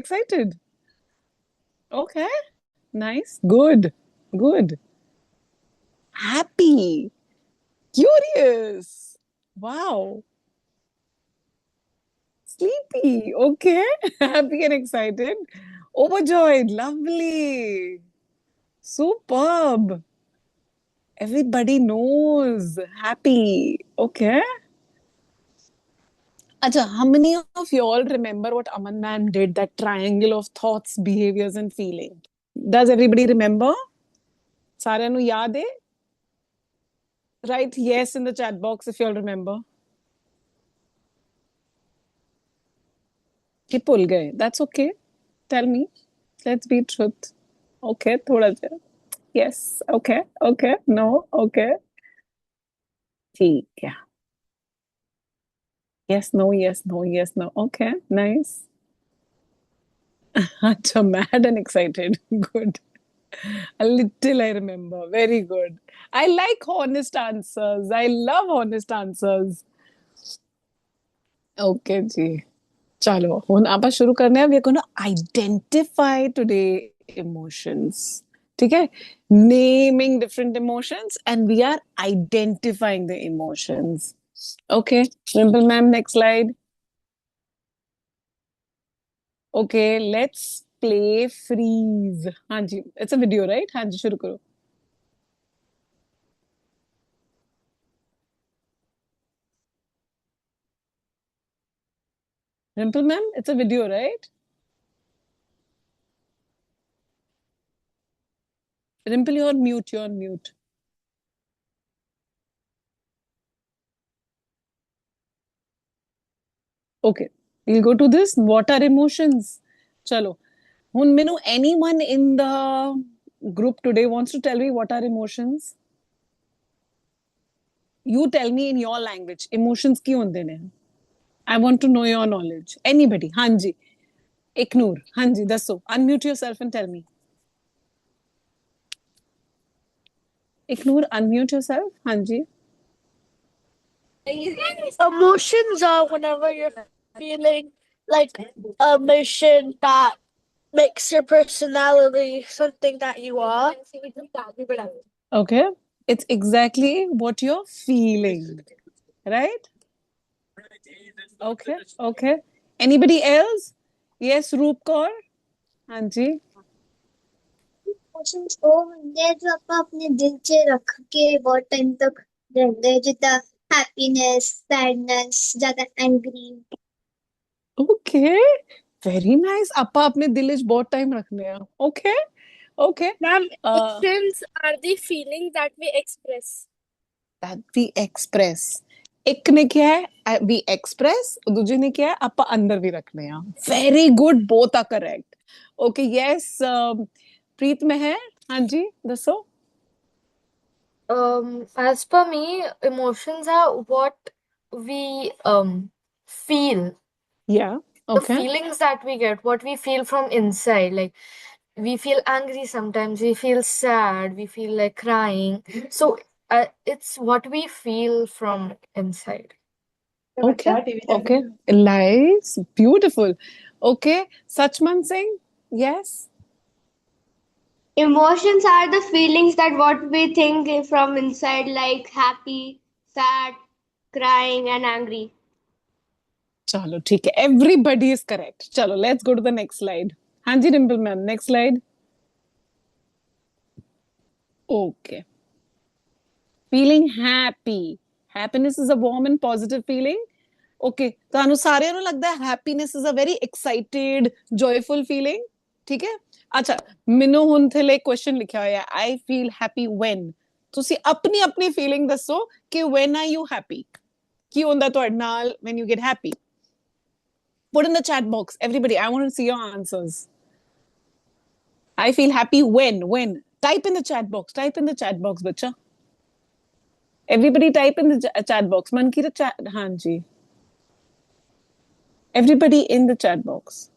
excited? Okay, nice, good, good. Happy, curious. Wow. Sleepy. Okay. Happy and excited. Overjoyed. Lovely. Superb. Everybody knows. Happy. Okay. Acha, how many of you all remember what Aman ma'am did? That triangle of thoughts, behaviors, and feeling. Does everybody remember? साਰਿਆਂ ਨੂੰ याद है? Write yes in the chat box if you all remember. कि भूल गए. That's okay. Tell me. Let's be truth. Okay, थोड़ा सा. Yes. Okay. Okay. No. Okay. ठीक है. Yes. No. Yes. No. Yes. No. Okay. Nice. अच्छा, mad and excited. Good. A little I remember. Very good. I like honest answers. I love honest answers. Okay जी. चलो ਹੁਣ ਆਪਾਂ ਸ਼ੁਰੂ करने हैं. We are going to identify today emotions. ठीक है? Naming different emotions and we are identifying the emotions. Okay. Rimple ma'am, next slide. Okay, let's play freeze. हाँ जी. It's a video, right? हाँ जी, शुरू करो. Rimple ma'am, it's a video, right? Rimple, you're on mute. You're on mute. Okay, we'll go to this. What are emotions? Chalo. Hun Minu, anyone in the group today wants to tell me what are emotions? You tell me in your language. Emotions ki hunde ne? I want to know your knowledge. Anybody? Hanji. Iknoor. Hanji, dasso. Unmute yourself and tell me. Iknoor, unmute yourself. Hanji. Emotions are whenever you're feeling like a mission that makes your personality something that you are. Okay. It's exactly what you're feeling. Right? Okay. Okay. Anybody else? Yes, Roop Kaur? Hanji. Emotions वो होंगे जो आप अपने दिल च रख के बहुत टाइम तक रहते हैं जितना हैप्पीनेस सैडनेस ज्यादा एंग्री Okay. Very nice. आपा अपने दिल इच बहुत टाइम रखने हैं. Okay. Okay. Ma'am, emotions are the feelings that we express. That we express. एक ने क्या है we express, दूसरे ने क्या है आपा अंदर भी रखने हैं. Very good. Both are correct. Okay. Yes. प्रीत में है. हाँ जी. दसो. As per me, emotions are what we feel. Yeah. Okay. The feelings that we get, what we feel from inside. Like we feel angry sometimes, we feel sad, we feel like crying. So it's what we feel from inside. Okay. Okay. Nice. Beautiful. Okay. Sachman Singh. Yes. Emotions are the feelings that what we think from inside like happy sad crying and angry चलो ठीक है. Everybody is correct. चलो let's go to the next slide. हाँ जी Dimple ma'am. Next slide. Okay. Feeling happy. Happiness is a warm and positive feeling. Okay. ਤੁਹਾਨੂੰ ਸਾਰਿਆਂ ਨੂੰ ਲੱਗਦਾ ਹੈ happiness is a very excited, joyful feeling. ਠੀਕ ਹੈ? ਅੱਛਾ, ਮੈਨੂੰ ਹੁਣ ਥੱਲੇ ਕੁਐਸਚਨ ਲਿਖਿਆ ਹੋਇਆ ਹੈ. I feel happy when. ਤੁਸੀਂ ਆਪਣੀ ਆਪਣੀ ਫੀਲਿੰਗ ਦੱਸੋ ਕਿ when are you happy? ਕੀ ਹੁੰਦਾ ਤੁਹਾਡੇ ਨਾਲ when you get happy? Put in the chat box. Everybody, I want to see your answers. I feel happy when. Type in the chat box. Type in the chat box, bacha. Everybody type in the chat box. Mankira chat. Haan ji. Everybody in the chat box.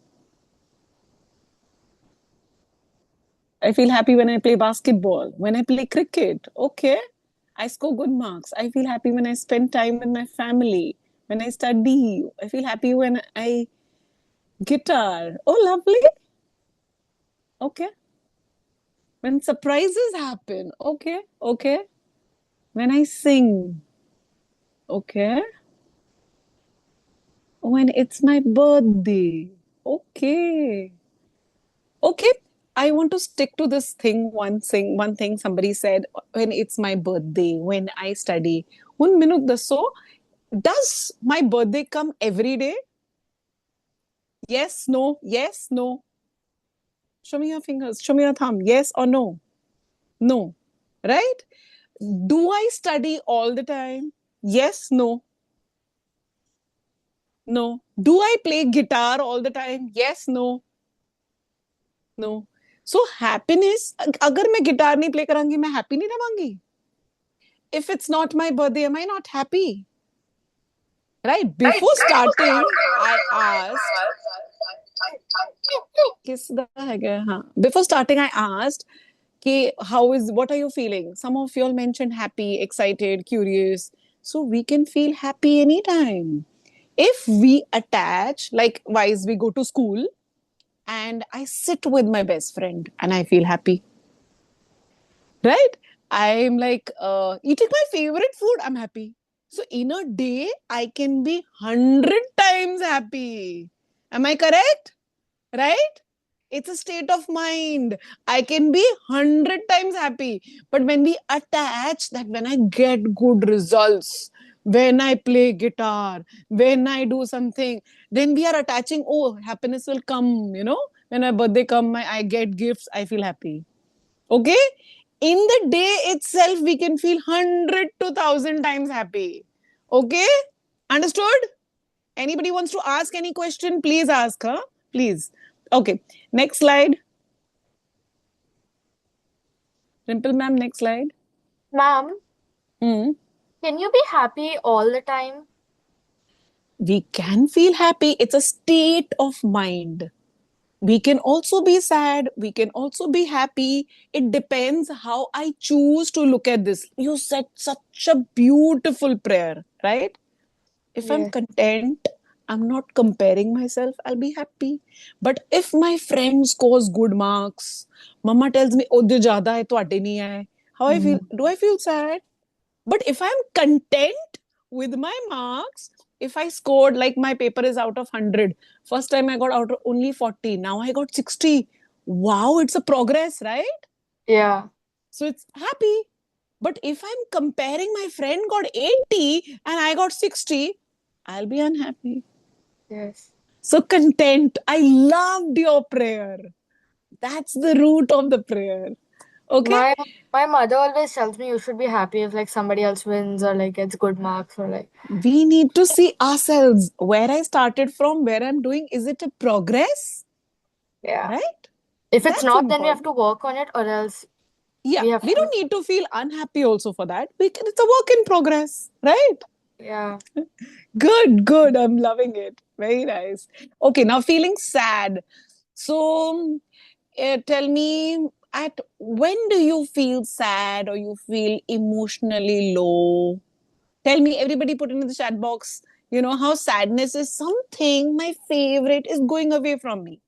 I feel happy when I play basketball. When I play cricket. Okay. I score good marks. I feel happy when I spend time with my family. When I study. I feel happy when I Guitar. Oh, lovely. Okay. When surprises happen. Okay. Okay. When I sing. Okay. When it's my birthday. Okay. Okay. I want to stick to this thing. One thing somebody said when it's my birthday, when I study. Un minute dasso. Does my birthday come every day? Yes, no, yes, no. Show me your fingers. Show me your thumb. Yes or no? No. Right? Do I study all the time? Yes, no. No. Do I play guitar all the time? Yes, no. No. So happiness, अगर मैं guitar नहीं play करांगी मैं happy नहीं रहांगी. If it's not my birthday, am I not happy? Right? Before starting, I asked, Before starting, I asked, what are you feeling? Some of you all mentioned happy, excited, curious. So we can feel happy anytime. If we attach, like wise, we go to school and I sit with my best friend and I feel happy. Right? I'm like eating my favorite food, I'm happy. So in a day, I can be 100 times happy. Am I correct? Right? It's a state of mind. I can be 100 times happy. But when we attach that, when I get good results, when I play guitar, when I do something, then we are attaching, oh, happiness will come, when my birthday come, I get gifts, I feel happy. Okay? In the day itself, we can feel 100 to 1,000 times happy. Okay? Understood? Anybody wants to ask any question, please ask, huh? Please. Okay. Next slide. Rimple ma'am, next slide. Ma'am, Hmm. can you be happy all the time? We can feel happy. It's a state of mind. We can also be sad. We can also be happy. It depends how I choose to look at this. You said such a beautiful prayer, right? If I'm Yes. content, I'm not comparing myself, I'll be happy. But if my friend scores good marks, mama tells me, oh, de jada hai, toade nahi hai. How I feel? Do I feel sad? But if I'm content with my marks, if I scored, like my paper is out of 100, first time I got out of only 40, now I got 60. Wow, it's a progress, right? Yeah. So it's happy. But if I'm comparing, my friend got 80 and I got 60, I'll be unhappy. Yes. So content. I loved your prayer. That's the root of the prayer. Okay. My mother always tells me you should be happy if like somebody else wins or like gets good marks or like We need to see ourselves where I started from, where I'm doing. Is it a progress? yeah. Right? If it's That's not, then we have important. to work on it, or else Yeah. we have We to. don't need to feel unhappy also for that. It's a work in progress. Right? Yeah. Good, good. I'm loving it. Very nice. Okay. Now feeling sad. So tell me, at when do you feel sad or you feel emotionally low? Tell me, everybody put in the chat box, how sadness is something my favorite is going away from me.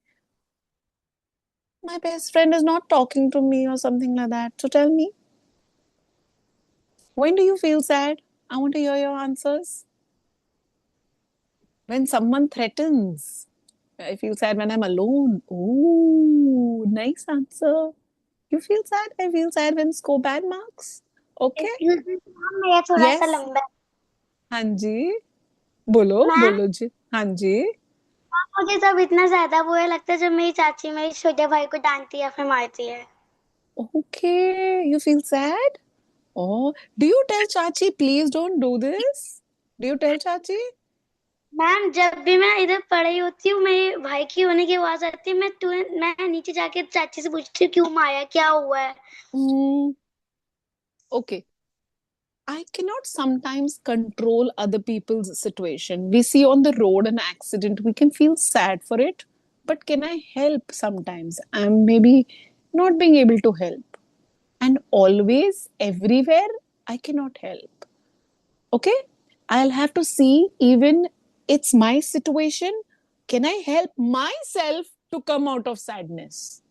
My best friend is not talking to me or something like that. So tell me, when do you feel sad? I want to hear your answers. When someone threatens. I feel sad when I'm alone. Oh, nice answer. You feel sad? I feel sad when score bad marks. Okay. Excuse me, ma'am, मेरा थोड़ा सा Yes. लंबा है. हाँ जी. बोलो ma'am बोलो जी. हाँ जी. मुझे सब इतना ज्यादा बुरा लगता है जब मेरी चाची मेरे छोटे भाई को डांटती है या फिर मारती है. Okay. You feel sad? Oh, do you tell Chachi, please don't do this? Do you tell Chachi? Ma'am जब भी मैं इधर पढ़ी होती हूँ मेरे भाई की होने की आवाज आती है मैं नीचे जाके चाची से पूछती हूँ क्यों मारा क्या हुआ है. Okay. I cannot sometimes control other people's situation. We see on the road an accident, we can feel sad for it, but can I help sometimes? I'm maybe not being able to help. And always, everywhere, I cannot help. Okay? I'll have to see, even it's my situation, can I help myself to come out of sadness?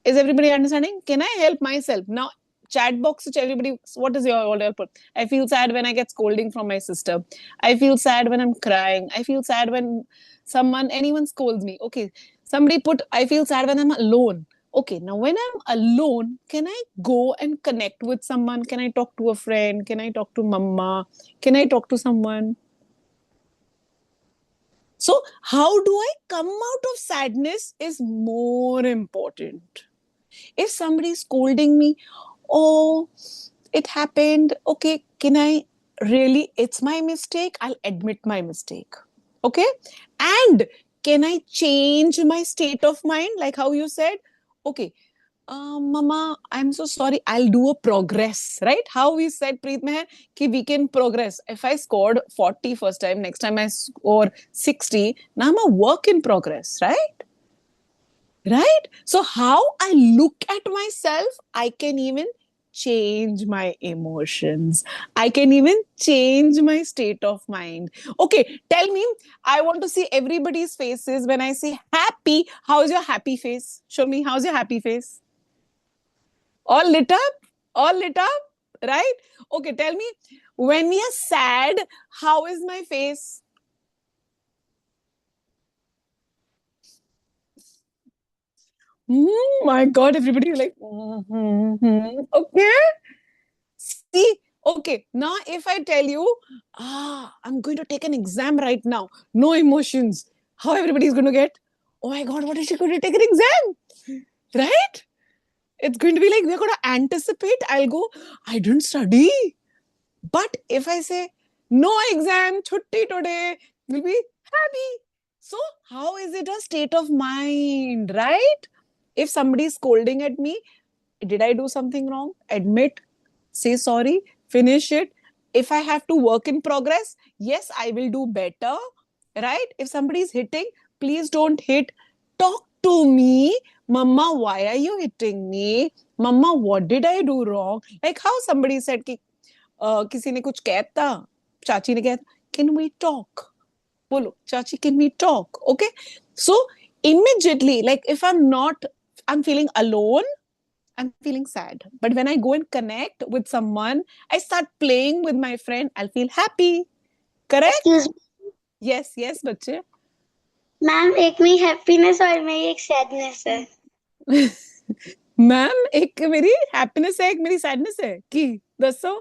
Is everybody understanding? Can I help myself? Now, chat box, which everybody, what is your order put? I feel sad when I get scolding from my sister. I feel sad when I'm crying. I feel sad when anyone scolds me. Okay. Somebody put, I feel sad when I'm alone. Okay. Now, when I'm alone, can I go and connect with someone? Can I talk to a friend? Can I talk to mama? Can I talk to someone? So, how do I come out of sadness is more important. If somebody is scolding me, oh, it happened. Okay, can I really, it's my mistake. I'll admit my mistake. Okay. And can I change my state of mind? Like how you said, okay, Mama, I'm so sorry. I'll do a progress, right? How we said, Preet Meher, ki we can progress. If I scored 40 first time, next time I score 60, now I'm a work in progress, right? Right? So, how I look at myself, I can even change my emotions. I can even change my state of mind. Okay, tell me, I want to see everybody's faces when I say happy. How's your happy face? Show me, how's your happy face? All lit up? All lit up? Right? Okay, tell me, when we are sad, how is my face? My God, everybody like, okay. See, okay. Now, if I tell you, I'm going to take an exam right now, no emotions, how everybody is going to get? Oh my God, what is she going to take an exam? Right? It's going to be like, we're going to anticipate. I'll go, I didn't study. But if I say, no exam, chutti today, we'll be happy. So, how is it a state of mind, right? If somebody is scolding at me, did I do something wrong? Admit, say sorry, finish it. If I have to work in progress, yes, I will do better, right? If somebody is hitting, please don't hit. Talk to me. Mama, why are you hitting me? Mama, what did I do wrong? Like how somebody said कि किसी ने कुछ कहता, चाची ने कहता, can we talk? बोलो, चाची, can we talk? Okay? So, immediately, like if I'm feeling alone, I'm feeling sad. But when I go and connect with someone, I start playing with my friend, I'll feel happy. Correct? Excuse me, Yes, yes, बच्चे. Ma'am एक में happiness और में एक sadness है. Ma'am एक मेरी happiness है, एक मेरी सैडनेस है की दसो.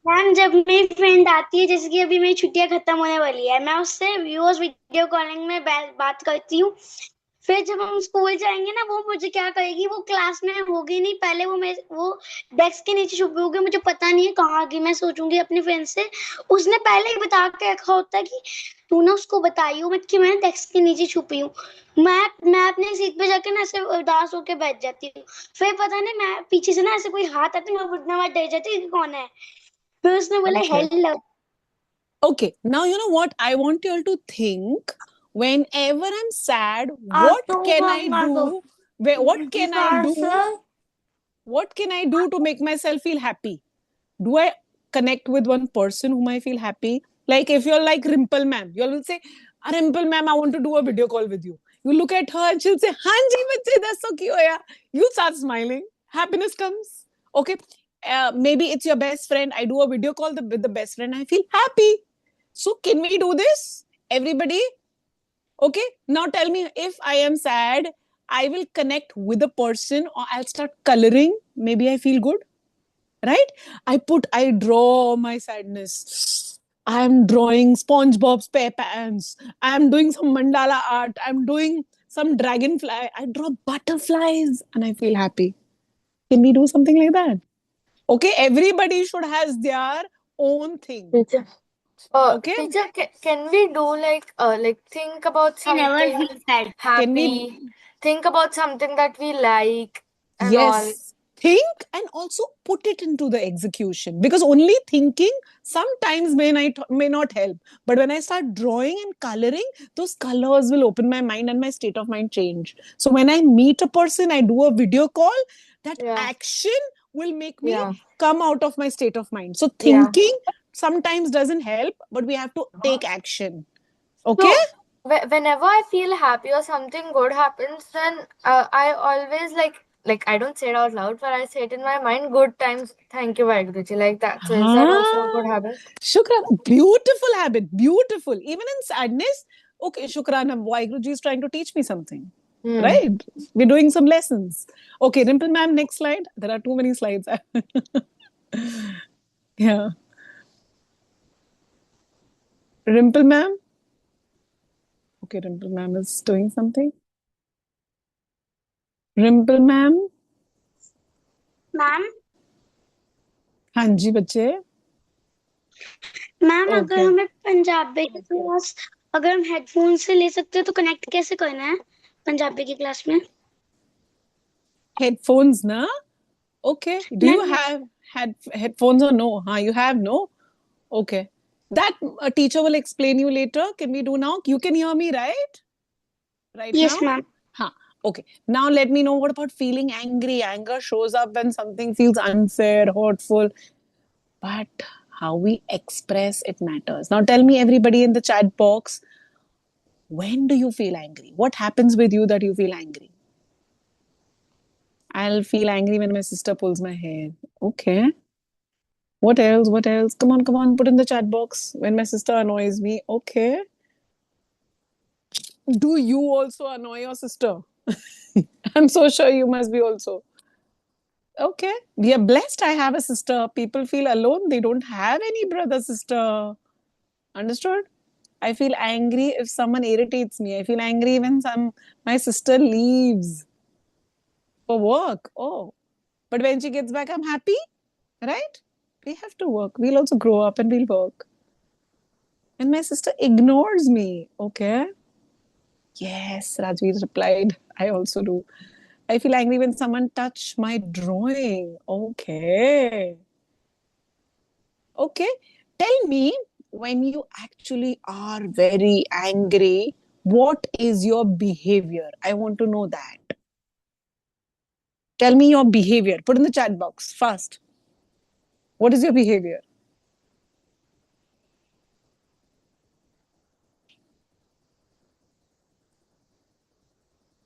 मैम जब मेरी फ्रेंड आती है, जैसे कि अभी मेरी छुट्टियां खत्म होने वाली है, मैं उससे रोज वीडियो कॉलिंग में बात करती हूँ. फिर जब हम स्कूल जाएंगे ना, वो मुझे क्या करेगी, वो क्लास में होगी नहीं, पहले वो डेस्क के नीचे छुपी होगी, मुझे पता नहीं है कहाँ गई. मैं सोचूंगी अपनी फ्रेंड से, उसने पहले ही बता के रखा होता है कि तू ना उसको बताई हो मत कि मैं डेस्क के नीचे छुपी हूँ. मैं अपने सीट पे जाके ना ऐसे उदास होके बैठ जाती हूँ. फिर पता नहीं, मैं पीछे से ना ऐसे कोई हाथ आते, मैं उतना बार डर जाती हूँ कि कौन है. फिर उसने बोला hello. Okay, now you know what I want you all to think. Whenever I'm sad, what can I do? What can I do? What can I do to make myself feel happy? Do I connect with one person whom I feel happy? Like if you're like Rimple ma'am, you all will say, Rimple ma'am, I want to do a video call with you. You look at her and she'll say, Hanji, bache, daso kyo hoya? You start smiling. Happiness comes. Okay. Maybe it's your best friend. I do a video call with the best friend. I feel happy. So can we do this? Everybody? Okay. Now tell me, if I am sad, I will connect with a person or I'll start coloring. Maybe I feel good. Right? I draw my sadness. I'm drawing SpongeBob SquarePants. I'm doing some mandala art. I'm doing some dragonfly. I draw butterflies and I feel happy. Can we do something like that? Okay, everybody should has their own thing. Teacher. Okay. Teacher, can we do like think about I never something feel sad. Can we- happy, think about something that we like and all. Yes. Think and also put it into the execution, because only thinking sometimes may not help. But when I start drawing and coloring, those colors will open my mind and my state of mind change. So when I meet a person, I do a video call, that Yeah. action will make me Yeah. come out of my state of mind. So Yeah. thinking sometimes doesn't help, but we have to take action. Okay? whenever I feel happy or something good happens, then I always like I don't say it out loud, but I say it in my mind. Good times, thank you, Vaheguruji. Like that. So is that also a good habit? Shukrana, beautiful habit, beautiful. Even in sadness, okay, Shukrana, Vaheguruji is trying to teach me something. Right? We're doing some lessons. Okay, Dimple ma'am, next slide. There are too many slides. Yeah. Rimple ma'am. Okay, Rimple ma'am is doing something. Rimple ma'am. Ma'am हाँ जी बच्चे. Ma'am अगर Okay. हमें पंजाबी की class अगर हम headphone से ले सकते हैं तो कनेक्ट कैसे करना है पंजाबी की क्लास में? Headphones, na? Okay. Do you Ma'am, have headphones or no? You have, no? Okay. That a teacher will explain you later. Can we do now? You can hear me, right? Right yes, now? ma'am. Okay. Now let me know, what about feeling angry? Anger shows up when something feels unfair, hurtful. But how we express it matters. Now tell me, everybody in the chat box, when do you feel angry? What happens with you that you feel angry? I'll feel angry when my sister pulls my hair. Okay. What else? What else? Come on, put in the chat box. When my sister annoys me. Okay. Do you also annoy your sister? I'm so sure you must be also. Okay. We are blessed. I have a sister. People feel alone. They don't have any brother, sister. Understood? I feel angry if someone irritates me. I feel angry when my sister leaves for work. Oh. But when she gets back, I'm happy. Right? We have to work. We'll also grow up and we'll work. And my sister ignores me. Okay. Yes, Rajveer replied. I also do. I feel angry when someone touch my drawing. Okay. Okay. Tell me, when you actually are very angry, what is your behavior? I want to know that. Tell me your behavior. Put in the chat box fast. What is your behavior?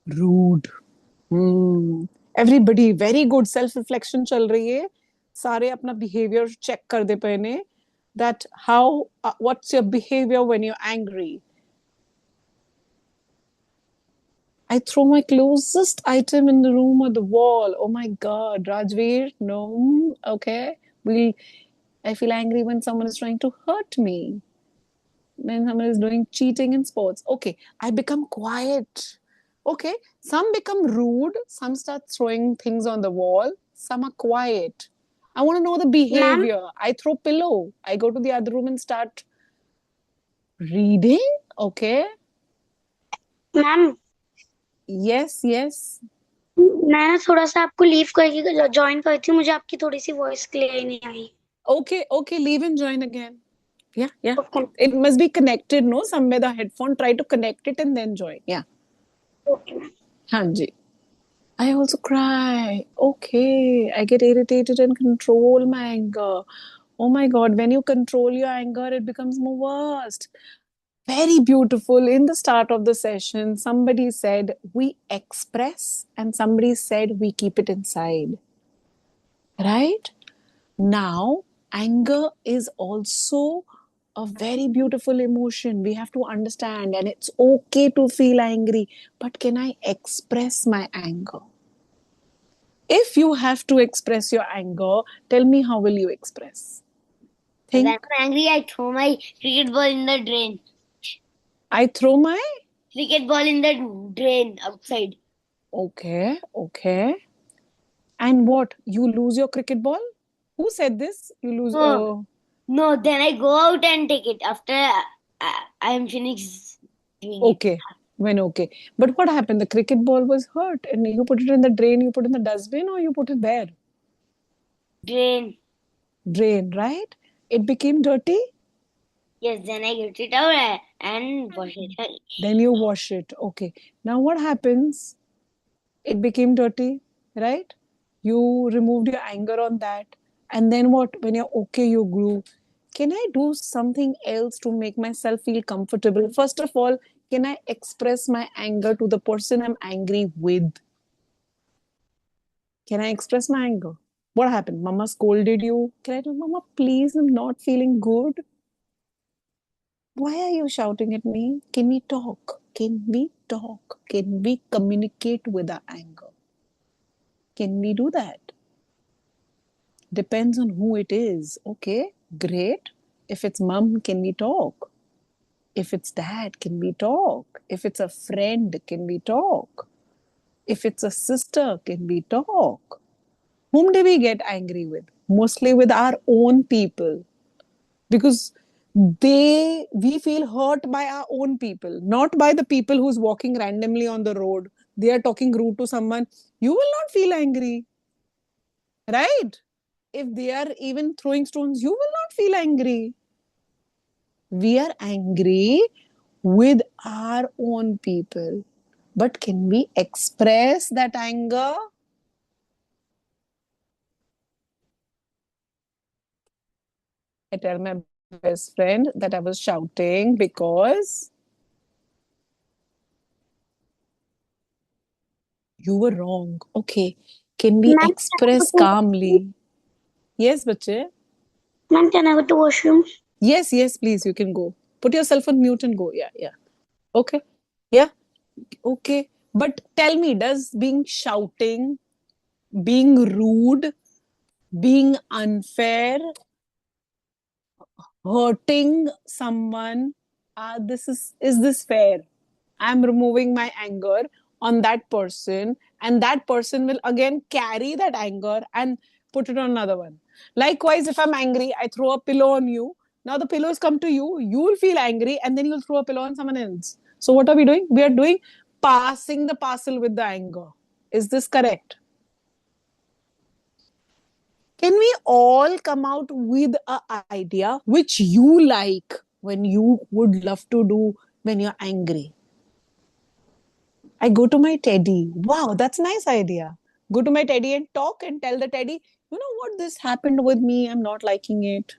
Rude. Everybody, very good self reflection चल रही है. सारे अपना behavior check कर दे पहले. That how, what's your behavior when you're angry? I throw my closest item in the room or the wall. Oh my God, Rajveer, no. Okay. I feel angry when someone is trying to hurt me. When someone is doing cheating in sports. Okay. I become quiet. Okay. Some become rude. Some start throwing things on the wall. Some are quiet. I want to know the behavior. I throw pillow. I go to the other room and start reading. Okay. Ma'am Yes, yes. मैं ना थोड़ा सा आपको leave करके join करती हूँ मुझे आपकी थोड़ी सी वॉइस क्लियर नहीं आई. Okay, leave and join again. Yeah. Okay. It must be connected, no? Somewhere the headphone, try to connect it and then join. Yeah. Okay, ma'am. Hanji. I also cry. Okay. I get irritated and control my anger. Oh my God. When you control your anger, it becomes more worst. Very beautiful. In the start of the session, somebody said we express and somebody said we keep it inside. Right? Now, anger is also a very beautiful emotion. We have to understand, and it's okay to feel angry. But can I express my anger? If you have to express your anger, tell me, how will you express? When Think. I'm angry, I throw my cricket ball in the drain. I throw my. Cricket ball in the drain outside. Okay. And what? You lose your cricket ball? Who said this? You lose. No, then I go out and take it after I am finished doing Okay. Okay. But what happened? The cricket ball was hurt and you put it in the drain, you put it in the dustbin, or you put it there? it. Drain, right? It became dirty. Yes, then I get it out and wash it. Then you wash it. Okay. Now what happens? It became dirty, right? You removed your anger on that. And then what? When you're okay, you grew. Can I do something else to make myself feel comfortable? First of all, can I express my anger to the person I'm angry with? Can I express my anger? What happened? Mama scolded you. Can I tell Mama, please, I'm not feeling good? Why are you shouting at me? Can we talk? Can we talk? Can we communicate with our anger? Can we do that? Depends on who it is. Okay, great. If it's mom, can we talk? If it's dad, can we talk? If it's a friend, can we talk? If it's a sister, can we talk? Whom do we get angry with? Mostly with our own people. Because we feel hurt by our own people, not by the people who's walking randomly on the road. They are talking rude to someone. You will not feel angry, right? If they are even throwing stones, you will not feel angry. We are angry with our own people. But can we express that anger? I tell my best friend that I was shouting because you were wrong. Okay. Can we Ma'am, express calmly? Yes, bache. ma'am, can I go to washroom? Yes, yes, please, you can go. Put yourself on mute and go. Yeah, yeah. Okay. Yeah. Okay. But tell me, does being shouting, being rude, being unfair, hurting someone, is this fair? I'm removing my anger on that person, and that person will again carry that anger and put it on another one. Likewise, if I'm angry, I throw a pillow on you. Now the pillows come to you, you will feel angry, and then you'll throw a pillow on someone else. So what are we doing? We are doing passing the parcel with the anger. Is this correct? Can we all come out with an idea which you like when you would love to do when you're angry? I go to my teddy. Wow, that's a nice idea. Go to my teddy and talk and tell the teddy, you know what, this happened with me. I'm not liking it.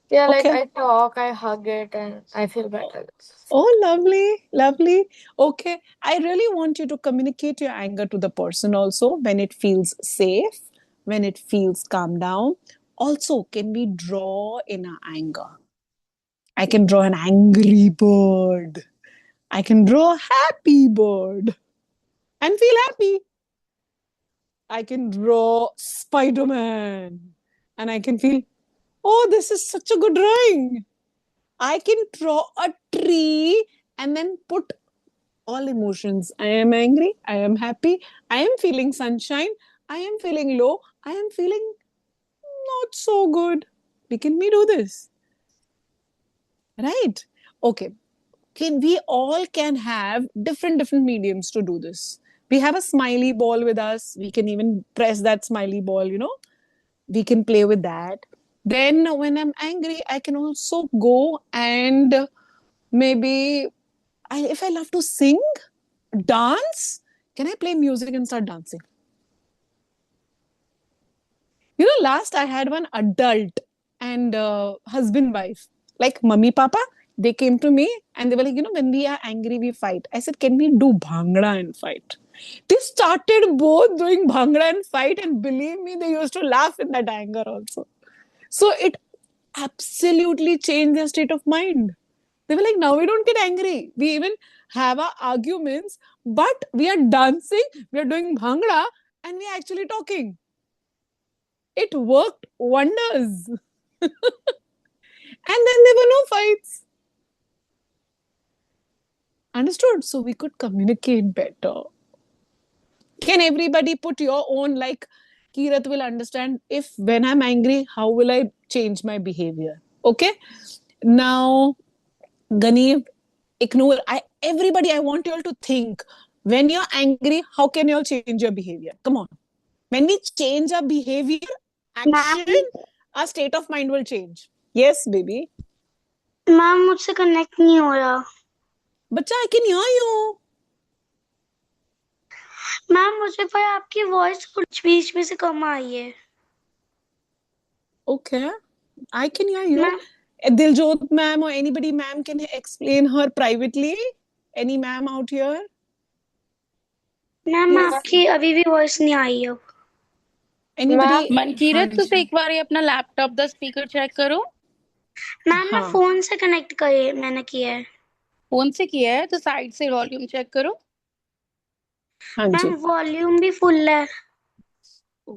Yeah, like Okay. I talk, I hug it, and I feel better. Oh, lovely, lovely. Okay. I really want you to communicate your anger to the person also when it feels safe, when it feels calm down. Also, can we draw in our anger? I can draw an angry bird. I can draw a happy bird and feel happy. I can draw Spider Man and I can feel, oh, this is such a good drawing. I can draw a tree and then put all emotions. I am angry. I am happy. I am feeling sunshine. I am feeling low. I am feeling not so good. Can we do this? Right? Okay. We all can have different mediums to do this. We have a smiley ball with us. We can even press that smiley ball, we can play with that. Then when I'm angry, I can also go and maybe if I love to sing, dance, can I play music and start dancing? Last I had one adult and husband wife, like mummy papa, they came to me and they were like, when we are angry we fight. I said, can we do bhangra and fight? They started both doing bhangra and fight, and believe me, they used to laugh in that anger also. So it absolutely changed their state of mind. They were like, now we don't get angry. We even have our arguments, but we are dancing, we are doing bhangra, and we are actually talking. It worked wonders. And then there were no fights. Understood? So we could communicate better. Can everybody put your own, like Kirat will understand, if when I'm angry, how will I change my behavior? Okay. Now, Ganeev, Iknoor, everybody, I want you all to think, when you're angry, how can you all change your behavior? Come on. When we change our behavior, action, our state of mind will change. Yes, baby. Ma'am मुझसे connect नहीं हो रहा. बच्चा, I can hear you. Ma'am मुझे पर आपकी voice कुछ बीच में से कम आई है. Okay, I can hear you. Ma'am Diljot ma'am or anybody ma'am can explain her privately. Any ma'am out here? Ma'am Yes. आपकी अभी भी वॉइस नहीं आई अब। Anybody? मनकीरत हाँ तुम जी। एक बार अपना लैपटॉप दा स्पीकर चेक करो। मैम मैं हाँ। फोन से कनेक्ट करे मैंने किया है। फोन से किया है तो साइड से वॉल्यूम चेक करो। हाँ जी। मैम वॉल्यूम भी फुल है।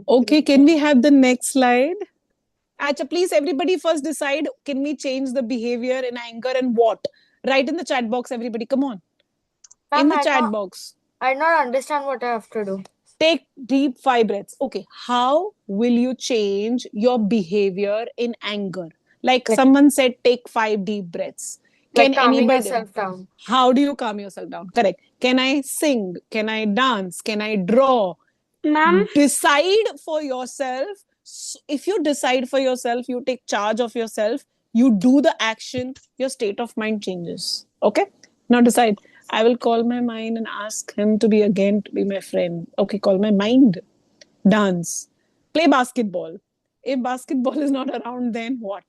Okay, can we have the next slide? Acha, please, everybody first decide, can we change the behavior in anger and what? Write in the chat box, everybody. Come on. In the chat box. I don't understand what I have to do. Take deep 5 breaths. Okay, how will you change your behavior in anger? Like someone said, take 5 deep breaths. Like Can calming anybody? yourself down. How do you calm yourself down? Correct. Can I sing? Can I dance? Can I draw? Ma'am Decide for yourself. If you decide for yourself, you take charge of yourself, you do the action, your state of mind changes. Okay, now decide. I will call my mind and ask him to be again to be my friend. Okay, call my mind. Dance. Play basketball. If basketball is not around, then what?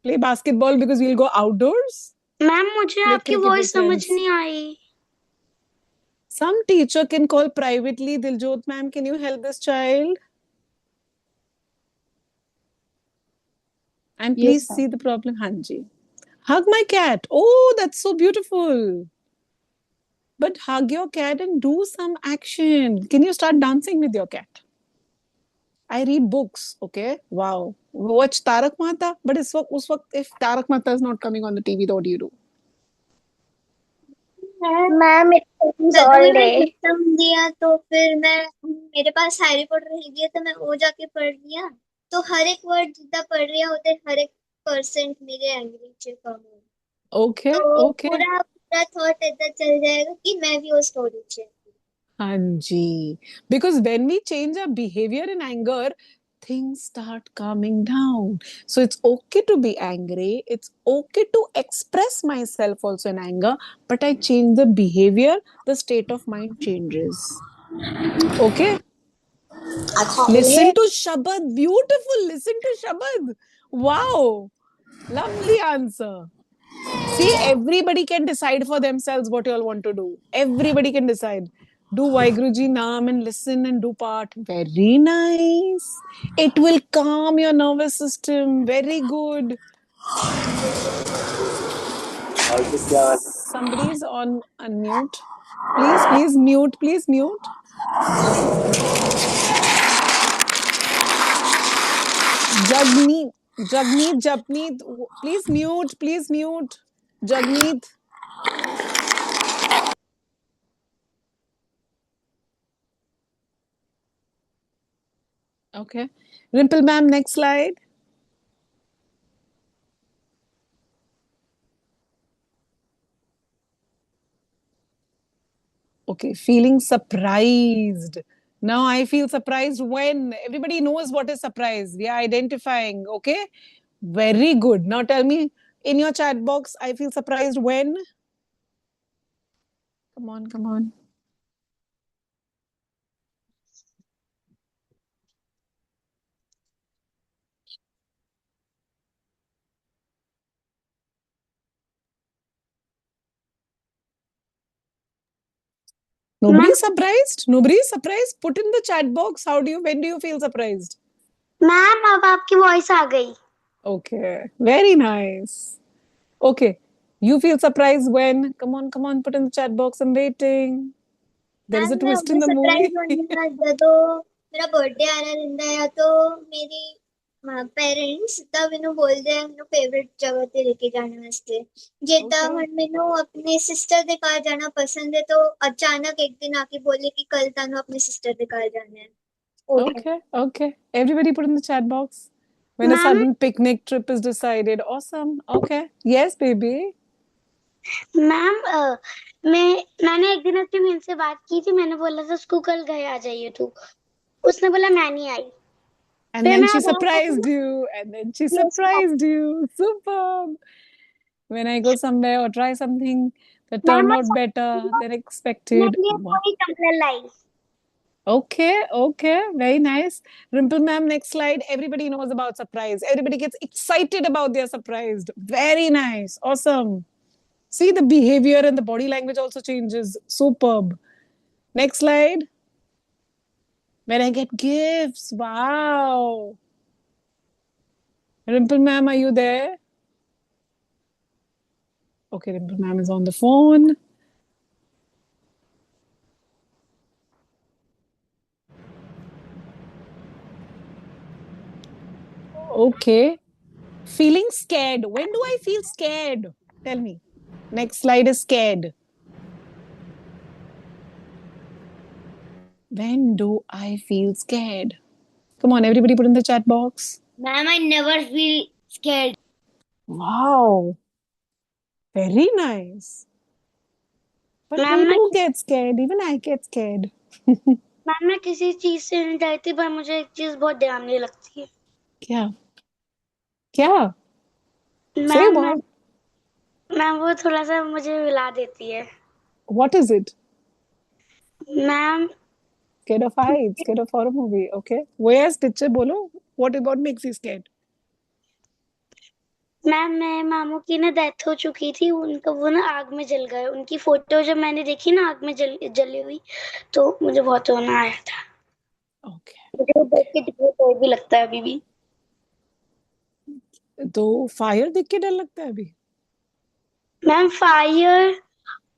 Play basketball because we'll go outdoors. Ma'am मुझे Play आपकी cricket with voice समझ friends. नहीं आई। Some teacher can call privately. Diljot ma'am, can you help this child? And please see the problem. Hanji. Hug my cat. Oh, that's so beautiful. But hug your cat and do some action. Can you start dancing with your cat? I read books. Okay. Wow. Watch Tarak Mehta. But if Tarak Mehta is not coming on the TV, what do you do? Ma'am all day. Exam दिया तो फिर मैं मेरे पास Harry Potter रह गया तो मैं वो जाके पढ़ लिया तो हर एक वर्ड जितना पढ़ रहा होते हर एक परसेंट मेरे एंग्री से कम हो Okay. तो Okay. पूरा थॉट ऐसा चल जाएगा कि मैं भी वो स्टोरी से Hanji. Because when we change our behavior in anger, things start calming down. So it's okay to be angry. It's okay to express myself also in anger, but I change the behavior, the state of mind changes. Okay? Listen to Shabad. Beautiful. Listen to Shabad. Wow. Lovely answer. See, everybody can decide for themselves what you all want to do. Everybody can decide. Do Vaiguruji Naam and listen and do part. Very nice. It will calm your nervous system. Very good. Somebody's on unmute. Please mute. Please mute. Jagmeet, please mute. Jagmeet. Okay. Rimple ma'am, next slide. Okay, feeling surprised. Now I feel surprised when everybody knows what is surprise. We are identifying. Okay, very good. Now tell me in your chat box, I feel surprised when. Come on. Nobody surprised? Nobody surprised? Put in the chat box. When do you feel surprised? Ma'am अब आपकी voice आ गई। Okay, very nice. Okay, you feel surprised when? Come on, put in the chat box. I'm waiting. There is a twist in the movie. ਜਦੋਂ ਮੇਰਾ birthday ਆ ਰਿਹਾ ਰਹਿੰਦਾ ਹੈ तो मेरी पेरेंट्स ਤਾਂ ਮੈਨੂੰ ਬੋਲਦੇ ਆ ਮੈਨੂੰ ਫੇਵਰਿਟ ਜਗ੍ਹਾ ਤੇ ਲੈ ਕੇ ਜਾਣ ਵਾਸਤੇ ਜਿੱਦਾਂ ਹੁਣ ਮੈਨੂੰ ਆਪਣੇ ਸਿਸਟਰ ਦੇ ਘਰ ਜਾਣਾ ਪਸੰਦ ਹੈ तो अचानक एक दिन आके बोले कि कल ਤੁਹਾਨੂੰ अपने सिस्टर ਦੇ ਘਰ जाना है Okay. Everybody put in the chat box. When a sudden picnic trip is decided. Awesome. Okay. Yes, baby. Ma'am मैंने एक दिन अपनी बहन से बात की थी मैंने बोला था उसको कल घर आ जाइए तू उसने बोला मैं नहीं आई And then she surprised you. Superb. When I go somewhere or try something that turned out better than expected. Wow. Okay. Very nice. Rimple ma'am, next slide. Everybody knows about surprise. Everybody gets excited about their surprise. Very nice. Awesome. See, the behavior and the body language also changes. Superb. Next slide. When I get gifts. Wow. Rimple ma'am, are you there? Okay, Rimple ma'am is on the phone. Okay. Feeling scared. When do I feel scared? Tell me. Next slide is scared. When do I feel scared? Come on, everybody put in the chat box. Ma'am, I never feel scared. Wow. Very nice. But Ma'am, we do get scared. Even I get scared. Ma'am मैं किसी चीज से नहीं डरती पर मुझे एक चीज बहुत डरावनी लगती है क्या? क्या? Say ma'am what? मैम वो थोड़ा सा मुझे हिला देती है What is it? Ma'am Scared of heights, scared of horror movie. Okay. Where's teacher bolo? What makes you scared? Ma'am मैं मामू की ना डेथ हो चुकी थी उनका वो ना आग में जल गए उनकी फोटो जब मैंने देखी ना आग में जली हुई तो मुझे बहुत रोना आया था Okay. मुझे वो देख के डर भी लगता है अभी भी तो फायर देख के डर लगता है अभी? मैम फायर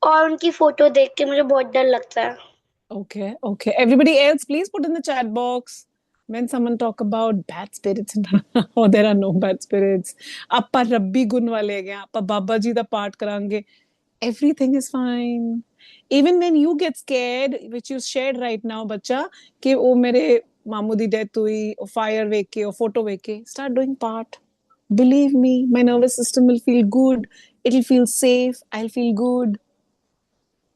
और उनकी फोटो देख के मुझे बहुत डर लगता है Okay, okay. Everybody else, please put in the chat box when someone talk about bad spirits. Oh, there are no bad spirits. Appa Rabbi gun wale hain, appa Baba ji da part karange. Everything is fine. Even when you get scared, which you shared right now, bacha, कि ओ मेरे मामू दी death हुई, or fire देख के, or photo देख के, start doing part. Believe me, my nervous system will feel good. It'll feel safe. I'll feel good.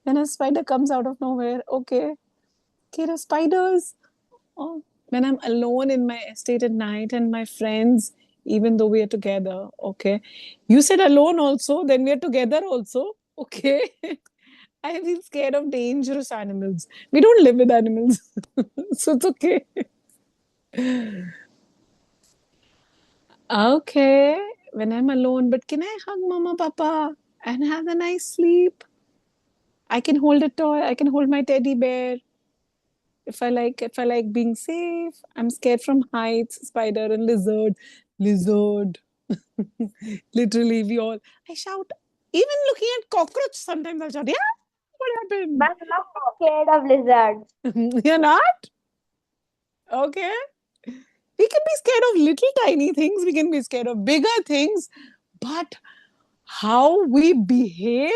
When a spider comes out of nowhere, okay, there are spiders. Oh, when I'm alone in my estate at night and my friends, even though we are together, okay. You said alone also, then we are together also, okay. I feel scared of dangerous animals. We don't live with animals, so it's okay. Okay, when I'm alone, but can I hug Mama, Papa and have a nice sleep? I can hold a toy. I can hold my teddy bear. If I like being safe. I'm scared from heights, spider and lizard. Lizard. Literally, I shout. Even looking at cockroach, sometimes I shout, yeah, what happened? I'm not scared of lizards. You're not? Okay. We can be scared of little tiny things. We can be scared of bigger things. But how we behave,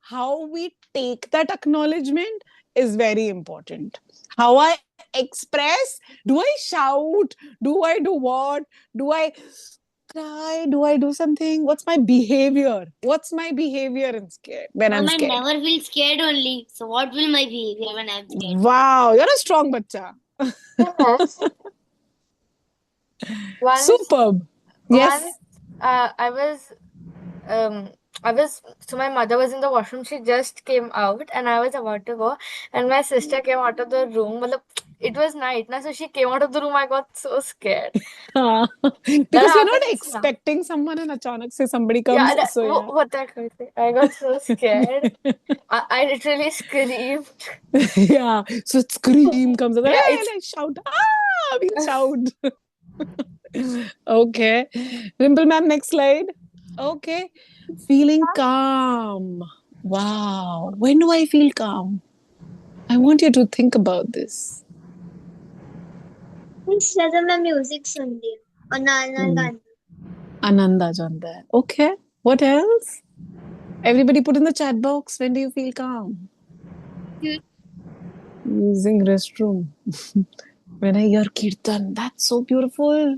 how we take that acknowledgement is very important. How I express, do I shout? Do I do what? Do I cry? Do I do something? What's my behavior? What's my behavior when I'm scared? I never feel scared only. So what will my behavior when I'm scared? Wow, you're a strong bacha. Yes. Once, Superb. Yes. once, so my mother was in the washroom. She just came out, and I was about to go, and my sister came out of the room. Matlab, it was night, na, so she came out of the room. I got so scared. Because you're not happens expecting someone and achanak se somebody comes. Yeah, So yeah. hota karte. I got so scared. I literally screamed. Yeah, so scream comes out. Yeah, Hey, and I shout. Ah, we shout. Okay. Rimple ma'am, next slide. Okay. Feeling calm. Wow. When do I feel calm? I want you to think about this. जब मैं music सुनती हूँ और नाल गाती Ananda janda hai. Okay. What else? Everybody put in the chat box. When do you feel calm? Using restroom. When I hear kirtan, that's so beautiful.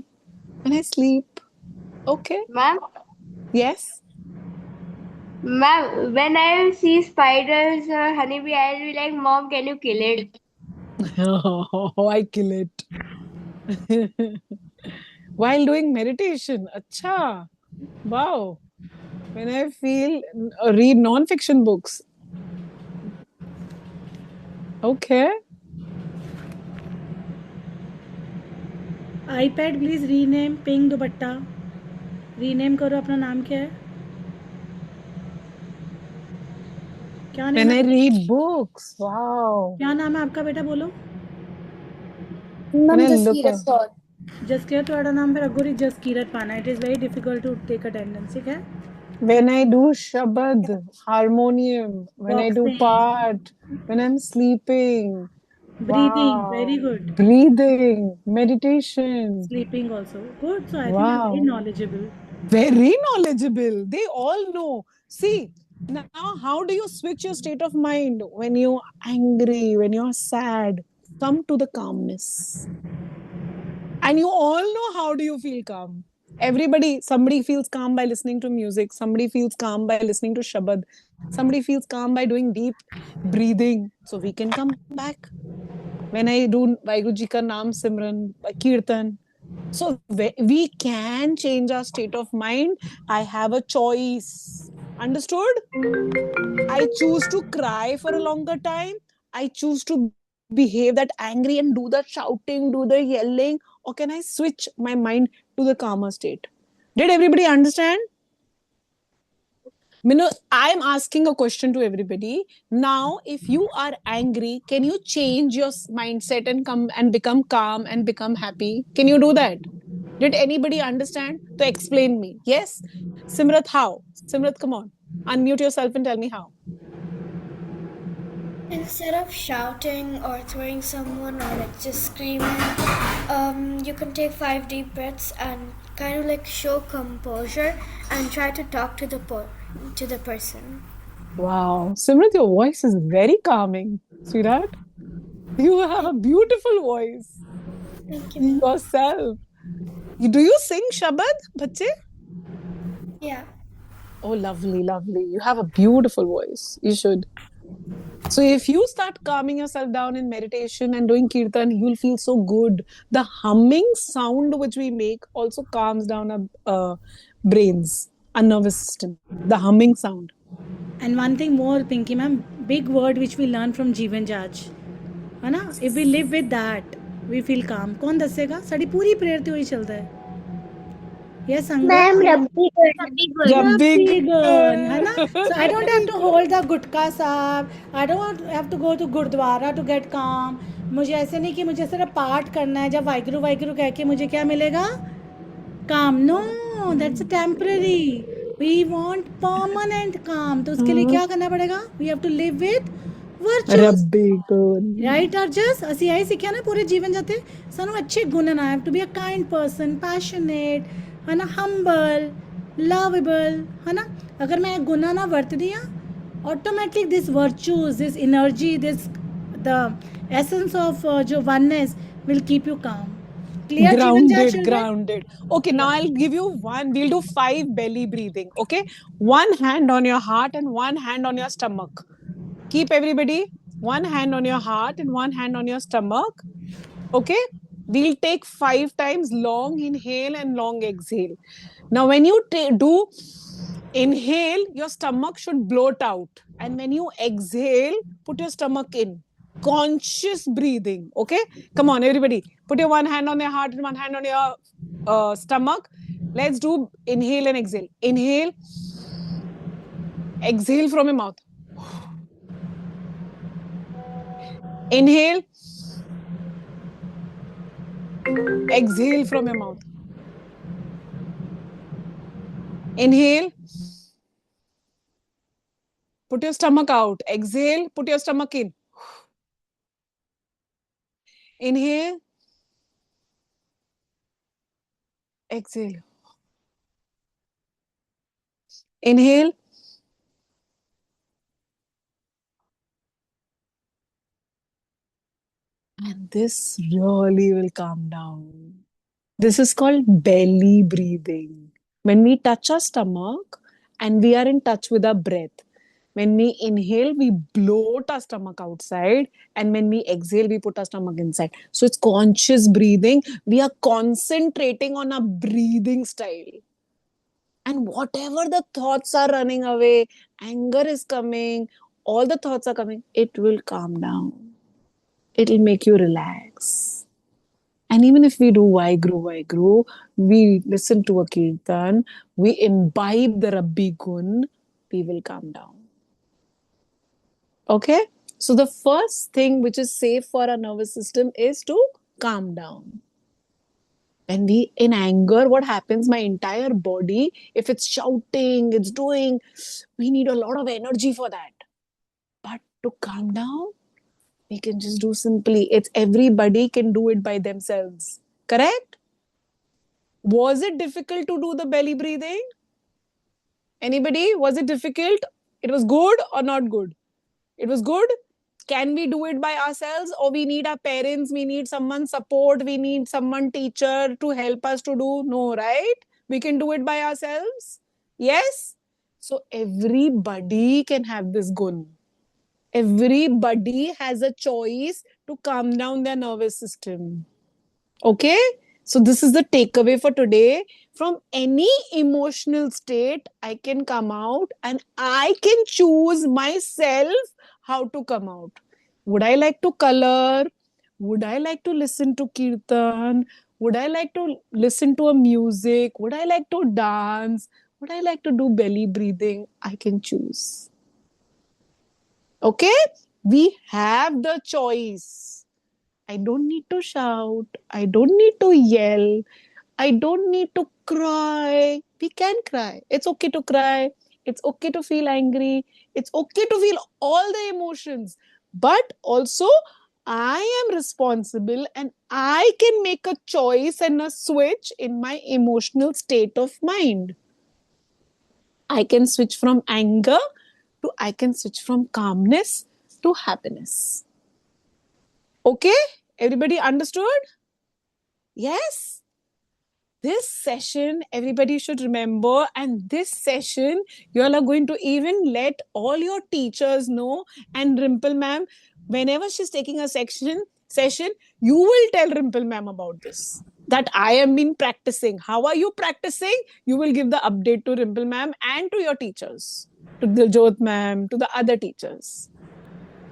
When I sleep. Okay. Ma'am, Yes. ma'am, when I see spiders or honeybee, I'll be like, Mom, can you kill it? Oh, I kill it. While doing meditation. Acha. Wow. When I read non-fiction books. Okay. iPad please rename pink dupatta rename करो अपना नाम क्या है क्या नाम When I है? read books. Wow. क्या नाम है आपका बेटा, बोलो. When I look at Jaskirat ਤੁਹਾਡਾ ਨਾਮ ਫਿਰ ਅੱਗੋਂ ਦੀ ਜਸਕੀਰਤ ਪਾਣਾ. It is very difficult to take attendance. ठीक है. when I do Shabad, harmonium, when I do Boxing. part, when I'm sleeping. Breathing. Wow. Very good. Breathing, meditation. Sleeping also. Good. So I think I'm very Wow. knowledgeable. Very knowledgeable. They all know. See, now how do you switch your state of mind when you're angry, when you're sad? Come to the calmness. And you all know how do you feel calm. Somebody feels calm by listening to music. Somebody feels calm by listening to Shabad. Somebody feels calm by doing deep breathing. So we can come back. When I do Vaheguru Ji ka Naam Simran, Kirtan. So we can change our state of mind. I have a choice. Understood? I choose to cry for a longer time. I choose to behave that angry and do the shouting, do the yelling, or can I switch my mind to the calmer state? Did everybody understand? I'm asking a question to everybody. Now, if you are angry, can you change your mindset and come and become calm and become happy? Can you do that? Did anybody understand? So explain me. Yes? Simrat, how? Simrat, come on. Unmute yourself and tell me how. Instead of shouting or throwing someone or like just screaming, you can take 5 deep breaths and kind of like show composure and try to talk to the person. Wow. Simrat, your voice is very calming, sweetheart. You have a beautiful voice. Thank you. Yourself. Do you sing Shabad, bache? Yeah. Oh, lovely, lovely. You have a beautiful voice. You should. So if you start calming yourself down in meditation and doing kirtan, you'll feel so good. The humming sound which we make also calms down our brains, our nervous system. The humming sound. And one thing more, Pinky ma'am, big word which we learn from Jeevan Jaj. है ना? If we live with that, we feel calm. कौन दसेगा? साड़ी पूरी prayer तो वही चलता है. Yes, Angad. Ma'am रब्बी good Rabbi gun, है ना? So I don't have to hold the gutka sahab. I don't have to go to Gurdwara to get calm. मुझे ऐसे नहीं कि मुझे सिर्फ पाठ करना है. जब वाहिगुरु वाहिगुरु कह के मुझे क्या मिलेगा? Calm. No, that's a temporary. We want permanent calm. तो उसके लिए क्या करना पड़ेगा? We have to live with virtues. Rabbi gun. Right, Arjas? ਅਸੀਂ ਆਈ ਸਿੱਖਿਆ ਨਾ ਪੂਰੇ ਜੀਵਨ ਜਾਤੇ ਸਾਨੂੰ ਅੱਛੇ ਗੁਣ ਨਾ. I have to be a kind person, passionate, है ना, humble, lovable, है ना. अगर मैं गुना ना वरतदी हाँ, automatically this virtues, this energy, the essence of जो oneness will keep you calm. Clear, Grounded. Okay, now I'll give you one. We'll do 5 belly breathing. Okay, one hand on your heart and one hand on your stomach. Keep everybody one hand on your heart and one hand on your stomach. Okay, we'll take 5 times long inhale and long exhale. Now, when you do inhale, your stomach should bloat out, and when you exhale, put your stomach in. Conscious breathing. Okay, come on, everybody. Put your one hand on your heart and one hand on your stomach. Let's do inhale and exhale. Inhale. Exhale from your mouth. Inhale. Exhale from your mouth. Inhale. Put your stomach out. Exhale. Put your stomach in. Inhale. Exhale. Inhale. And this really will calm down. This is called belly breathing. When we touch our stomach and we are in touch with our breath. When we inhale, we bloat our stomach outside. And when we exhale, we put our stomach inside. So it's conscious breathing. We are concentrating on our breathing style. And whatever the thoughts are running away, anger is coming, all the thoughts are coming, it will calm down. It'll make you relax. And even if we do Vaheguru, we listen to a kirtan, we imbibe the Rabbi Gun, we will calm down. Okay? So the first thing which is safe for our nervous system is to calm down. When we in anger, what happens? My entire body, if it's shouting, it's doing, we need a lot of energy for that. But to calm down, we can just do simply. It's everybody can do it by themselves. Correct? Was it difficult to do the belly breathing? Anybody? Was it difficult? It was good or not good? It was good. Can we do it by ourselves, or we need our parents, we need someone support, we need someone teacher to help us to do? No, right? We can do it by ourselves. Yes. So everybody can have this gun. Everybody has a choice to calm down their nervous system. Okay? So this is the takeaway for today. From any emotional state, I can come out and I can choose myself how to come out. Would I like to color? Would I like to listen to kirtan? Would I like to listen to a music? Would I like to dance? Would I like to do belly breathing? I can choose. Okay? We have the choice. I don't need to shout. I don't need to yell. I don't need to cry. We can cry. It's okay to cry. It's okay to feel angry. It's okay to feel all the emotions. But also, I am responsible and I can make a choice and a switch in my emotional state of mind. I can switch from anger to I can switch from calmness to happiness. Okay? Everybody understood? Yes? This session, everybody should remember, and this session, you all are going to even let all your teachers know, and Rimple ma'am, whenever she's taking a session, you will tell Rimple ma'am about this, that I have been practicing. How are you practicing? You will give the update to Rimple ma'am and to your teachers, to Diljot ma'am, to the other teachers.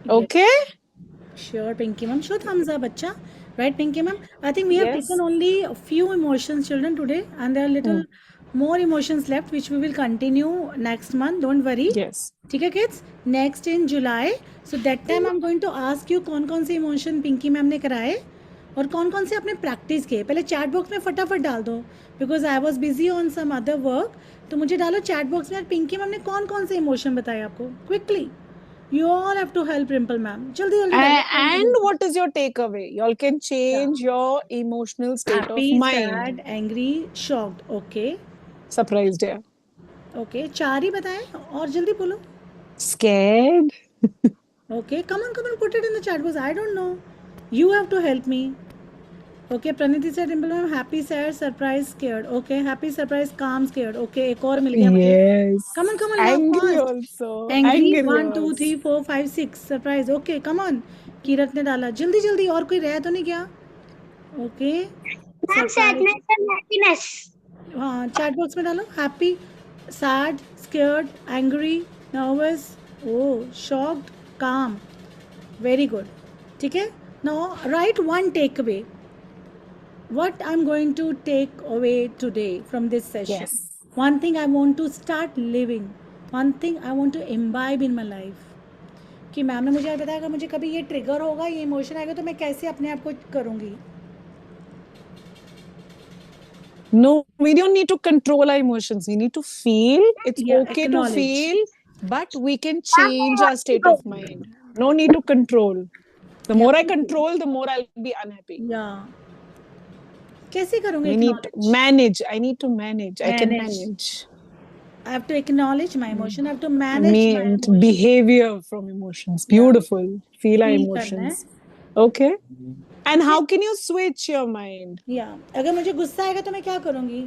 Okay? Sure, Pinky ma'am. Sure, thumbs up, bacha. Right, Pinky ma'am? I think we have Yes. taken only a few emotions, children, today, and there are little more emotions left, which we will continue next month. Don't worry. Yes. Okay, kids? Next in July. So that time I'm going to ask you कौन-कौन से emotion Pinky ma'am ने कराए और कौन-कौन से आपने practice किए. पहले chat box में फटाफट डाल दो, because I was busy on some other work. तो मुझे डालो chat box में Pinky ma'am ने कौन-कौन से emotion बताए आपको. Quickly. You all have to help Rimple ma'am. जल्दी जल्दी. And what is your takeaway? You all can change your emotional state Happy, of mind. sad, angry, shocked. Okay. Surprised, yeah. Okay. चार ही बताएं और जल्दी बोलो. Scared. Okay. Come on. Put it in the chat box. I don't know. You have to help me. Okay. Praniti said, Rimple ma'am, happy, sad, surprised, scared. Okay. Happy, surprised, calm, scared. Okay. एक और मिल गया मुझे. Yes. Come on. Angry fast. also. Angry. 1, 2, also. 3, 4, 5, 6. Surprise. Okay. Come on. Kirat ने डाला. जल्दी और कोई रह तो नहीं गया. Okay. Ma'am, sadness and happiness. हाँ, chat box में डालो. Happy, sad, scared, angry, nervous, shocked, calm. Very good. ठीक है? Now write one takeaway. What I'm going to take away today from this session. Yes. One thing I want to start living. One thing I want to imbibe in my life. कि ma'am ने मुझे बताया अगर मुझे कभी ये trigger होगा, ये इमोशन आएगा तो मैं कैसे अपने आप को करूँगी. No, we don't need to control our emotions. We need to feel. It's Yeah, okay to acknowledge. feel, but we can change our state of mind. No need to control. The more I control, the more I'll be unhappy. Yeah. कैसे करूँगी? I need to manage. I need to manage. I can Manage. manage. I have to acknowledge my emotion. I have to manage my And emotion. behavior from emotions. Beautiful. Feel our Feel करना emotions. है. Okay. And how can you switch your mind? या अगर मुझे गुस्सा आएगा तो मैं क्या करूँगी?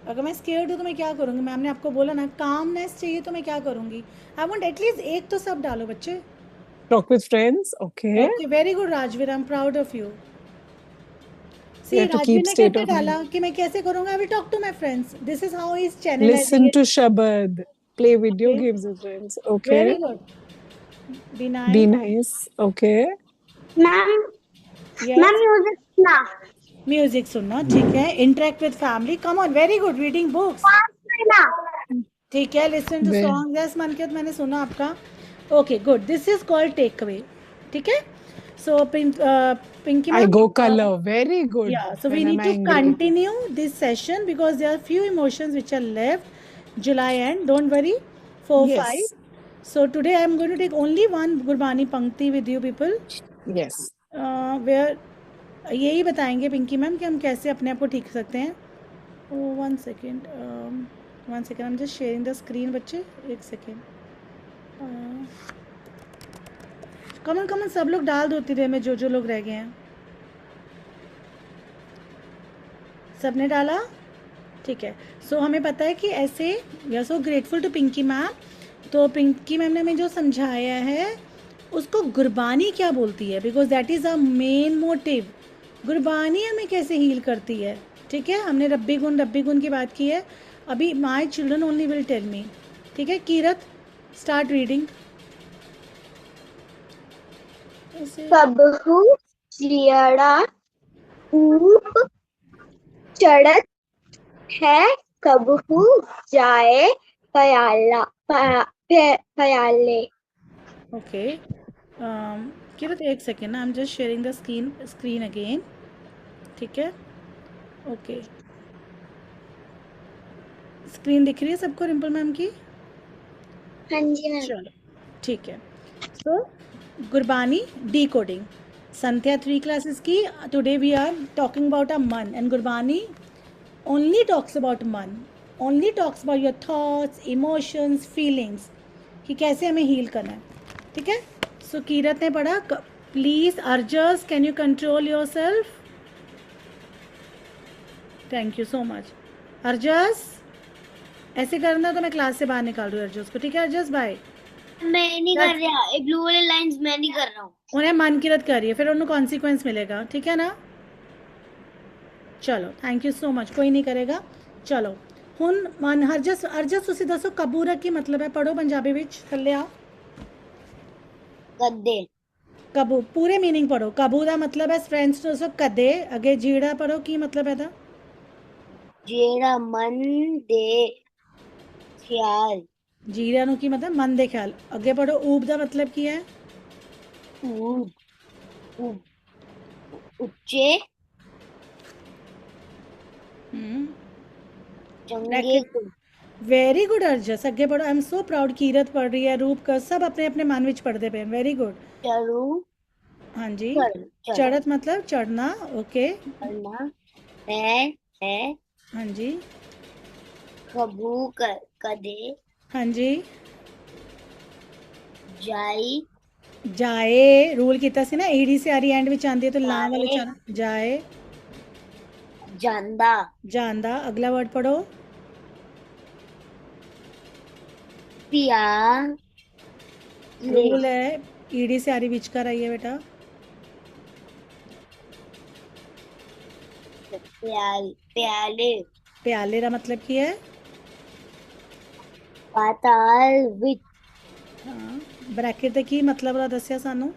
अगर मैं स्केयर्ड हूँ तो मैं क्या करूँगी? मैम ने आपको बोला ना कामनेस चाहिए तो मैं क्या करूँगी? आई वांट एटलीस्ट एक तो सब डालो बच्चे. Talk with friends. Okay. Okay very good Rajveer, I am proud of you. You see have to Rajveer keep ने state कैसे of डाला mind. कि मैं कैसे करूँगा? I will talk to my friends. This is how is channelising Listen इट. to Shabad. Play video Okay. games with friends. Very Okay. Good. Be Be nice. nice. Okay. Ma'am, yes. music na. Music सुनना ठीक है. Interact with family. Come on. Very good. Reading books. Fast na. ठीक है. Listen to Well, song. Yes Mankit मैंने सुना आपका. Okay good, this is called take away. ठीक है. So Pinky I ma'am, go color. Very good. yeah, so we when need I'm to angry. continue this session because there are few emotions which are left. July end, don't worry. 4, Yes. 5. So today I am going to take only one Gurbani Pankti with you people. Yes. Where यही बताएंगे Pinky ma'am कि हम कैसे अपने आप को ठीक कर सकते हैं. One second, I am just sharing the screen. बच्चे एक सेकेंड. कमन सब लोग डाल दो उतनी देर में, जो लोग रह गए हैं. सबने डाला? ठीक है. सो हमें पता है कि ऐसे we are so grateful to Pinky ma'am. तो पिंकी मैम ने हमें जो समझाया है उसको गुरबानी क्या बोलती है, because that is a main motive. Gurbani हमें कैसे हील करती है. ठीक है. हमने रब्बी गुण की बात की है. अभी my children only will tell me. ठीक है. Kirat, start reading. कबहू जियड़ा ऊप चढ़त है, कबहू जाए प्याले. ओके. कीरत एक सेकेंड ना, I am just sharing the screen again. ठीक है. ओके. स्क्रीन दिख रही है सबको रिंपल मैम की? हाँ जी मैम. चलो ठीक है. So Gurbani decoding, Sandhya 3 classes की. Today we are talking about a मन, and Gurbani only talks about मन, only talks about your thoughts, emotions, feelings, कि कैसे हमें हील करना है. ठीक है. सो कीरत ने पढ़ा. Please Arjas, can you control yourself? Thank you so much. Arjas ऐसे करना तो मैं क्लास से बाहर निकाल दूँ अर्जस को. ठीक है अर्जस, बाय. मैं नहीं कर रहा, ये ब्लू वाले लाइंस मैं नहीं कर रहा हूँ. उन्हें मन किरत करिए, फिर उन्हें कॉन्सिक्वेंस मिलेगा. ठीक है ना. चलो थैंक यू सो मच. कोई नहीं करेगा. चलो हुन मन अर्जस तुसी दसो कबूरा की मतलब है. पढ़ो पंजाबी विच, थल्ले आओ. गद्दे. कबू पूरे मीनिंग पढ़ो. कबू का मतलब है फ्रेंड्स दसो कदे. अगे जीड़ा पढ़ो, की मतलब है दा? जेड़ा मन दे ख्याल. जीरा नु की मतलब मन दे ख्याल. अगे पढ़ो. ऊब का मतलब की है? उच्चे चंगे. Very good Arjas. अगे पढ़ो. I am so proud. Kirat पढ़ रही है, रूप कर, सब अपने अपने मन विच पढ़ते पे. Very good. चढ़ू. हाँ जी. चढ़त मतलब चढ़ना. ओके. चढ़ना है. हाँ जी. कबू कदे. हाँ जी. जाए रूल किया सी ना, ईडी से आरी एंड विच आंदी है तो ला वाले जाए. जांदा. अगला वर्ड पढ़ो. पिया. रूल है ईडी से आरी विच कर आई है बेटा. प्याले का मतलब की है? पाताल विच. हाँ. ब्रैकेट दा की मतलब रा दस्या सानू?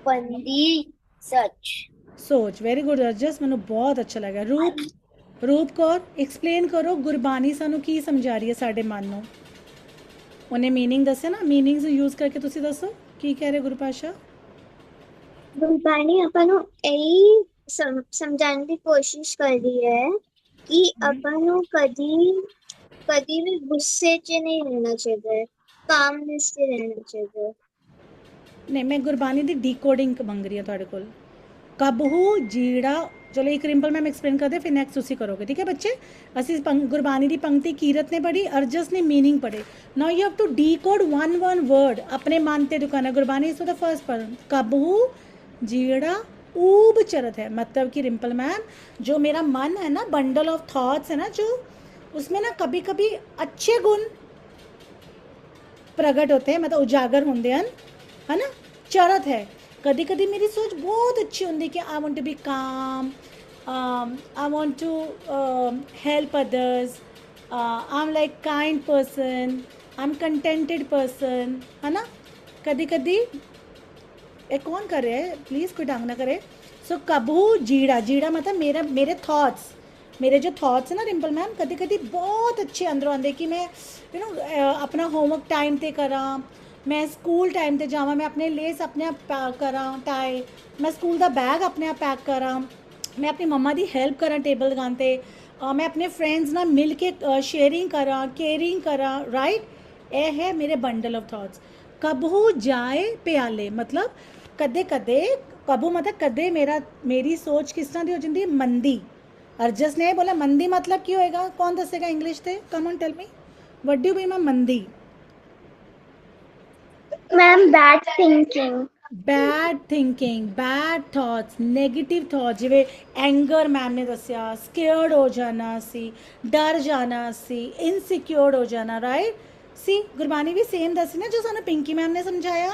पंदी सोच. वेरी गुड अर्जस, मैनू बहुत अच्छा लगा. रूप कौर एक्सप्लेन करो गुरबानी सानू की समझा रही है साडे मन नू. उन्हें मीनिंग दस्या ना, मीनिंग्स यूज करके तुसी दसो की कह रहे गुरपाशा. गुरबानी अपन ਨੂੰ ਇਹੀ ਸਮਝਾਉਣ ਦੀ ਕੋਸ਼ਿਸ਼ ਕਰ ਰਹੀ ਹੈ ਕਿ ਆਪਾਂ ਨੂੰ ਕਦੀ ਵੀ ਗੁੱਸੇ 'ਚ ਨਹੀਂ ਰਹਿਣਾ ਚਾਹੀਦਾ, ਕਾਮਨੈਸ 'ਚ ਰਹਿਣਾ ਚਾਹੀਦਾ. नहीं, मैं गुरबानी दी डिकोडिंग मंग रही हूँ ਤੁਹਾਡੇ ਕੋਲ. कबहू जीड़ा. चलो एक रिंपल मैम एक्सप्लेन कर दे, फिर नेक्स्ट उसी करोगे. ठीक है बच्चे. ਅਸੀਂ गुरबानी दी पंक्ति कीरत ने पढ़ी, अर्जस ने मीनिंग पढ़े. Now you have to decode one word अपने मन ते दुकाना. गुरबानी इज द फर्स्ट पढ़. कबहू जीड़ा ऊब चरत है, मतलब कि रिंपल मैम जो मेरा मन है ना, बंडल ऑफ थॉट्स है ना, जो उसमें ना कभी कभी अच्छे गुण प्रगट होते हैं, मतलब उजागर होंगे हैं, है ना. चरत है. कभी कभी मेरी सोच बहुत अच्छी होती कि आई want to be calm, I want to help others, I am like kind person, I am contented person, है ना. कभी कभी एक कौन कर रहे हैं प्लीज़, कोई डांग ना करे. सो कबहू जीड़ा मतलब मेरे थॉट्स, मेरे जो थॉट्स है ना रिंपल मैम कदी कदी बहुत अच्छे अंदरों आंदे कि मैं अपना होमवर्क टाइम ते करा, मैं स्कूल टाइम ते जावां, मैं अपने लेस अपने आप पैक करा टाई, मैं स्कूल दा बैग अपने आप पैक करा, मैं अपनी मम्मा दी हेल्प करा टेबल लगान ते, मैं अपने फ्रेंड्स नाल मिल के शेयरिंग करा, केयरिंग करा, राइट। ये है मेरे बंडल ऑफ थॉट्स। कबहू जाए प्याले मतलब कदे कदे कबू मतलब कदे मेरी सोच किस तरह दी हो जाती है मंदी। अर्जस ने बोला मंदी मतलब की होएगा, कौन दसेगा इंग्लिश ते? Come on tell me what do mean by मंदी? Ma'am bad thinking. Bad thinking, bad thoughts, negative thoughts जिਵੇਂ एंगर मैम ने दसिया, स्केयर्ड हो जाना सी, डर जाना सी, इनसिक्योर हो जाना, राइट। सी गुरबानी भी सेम दसी ना जो सानू पिंकी मैम ने समझाया,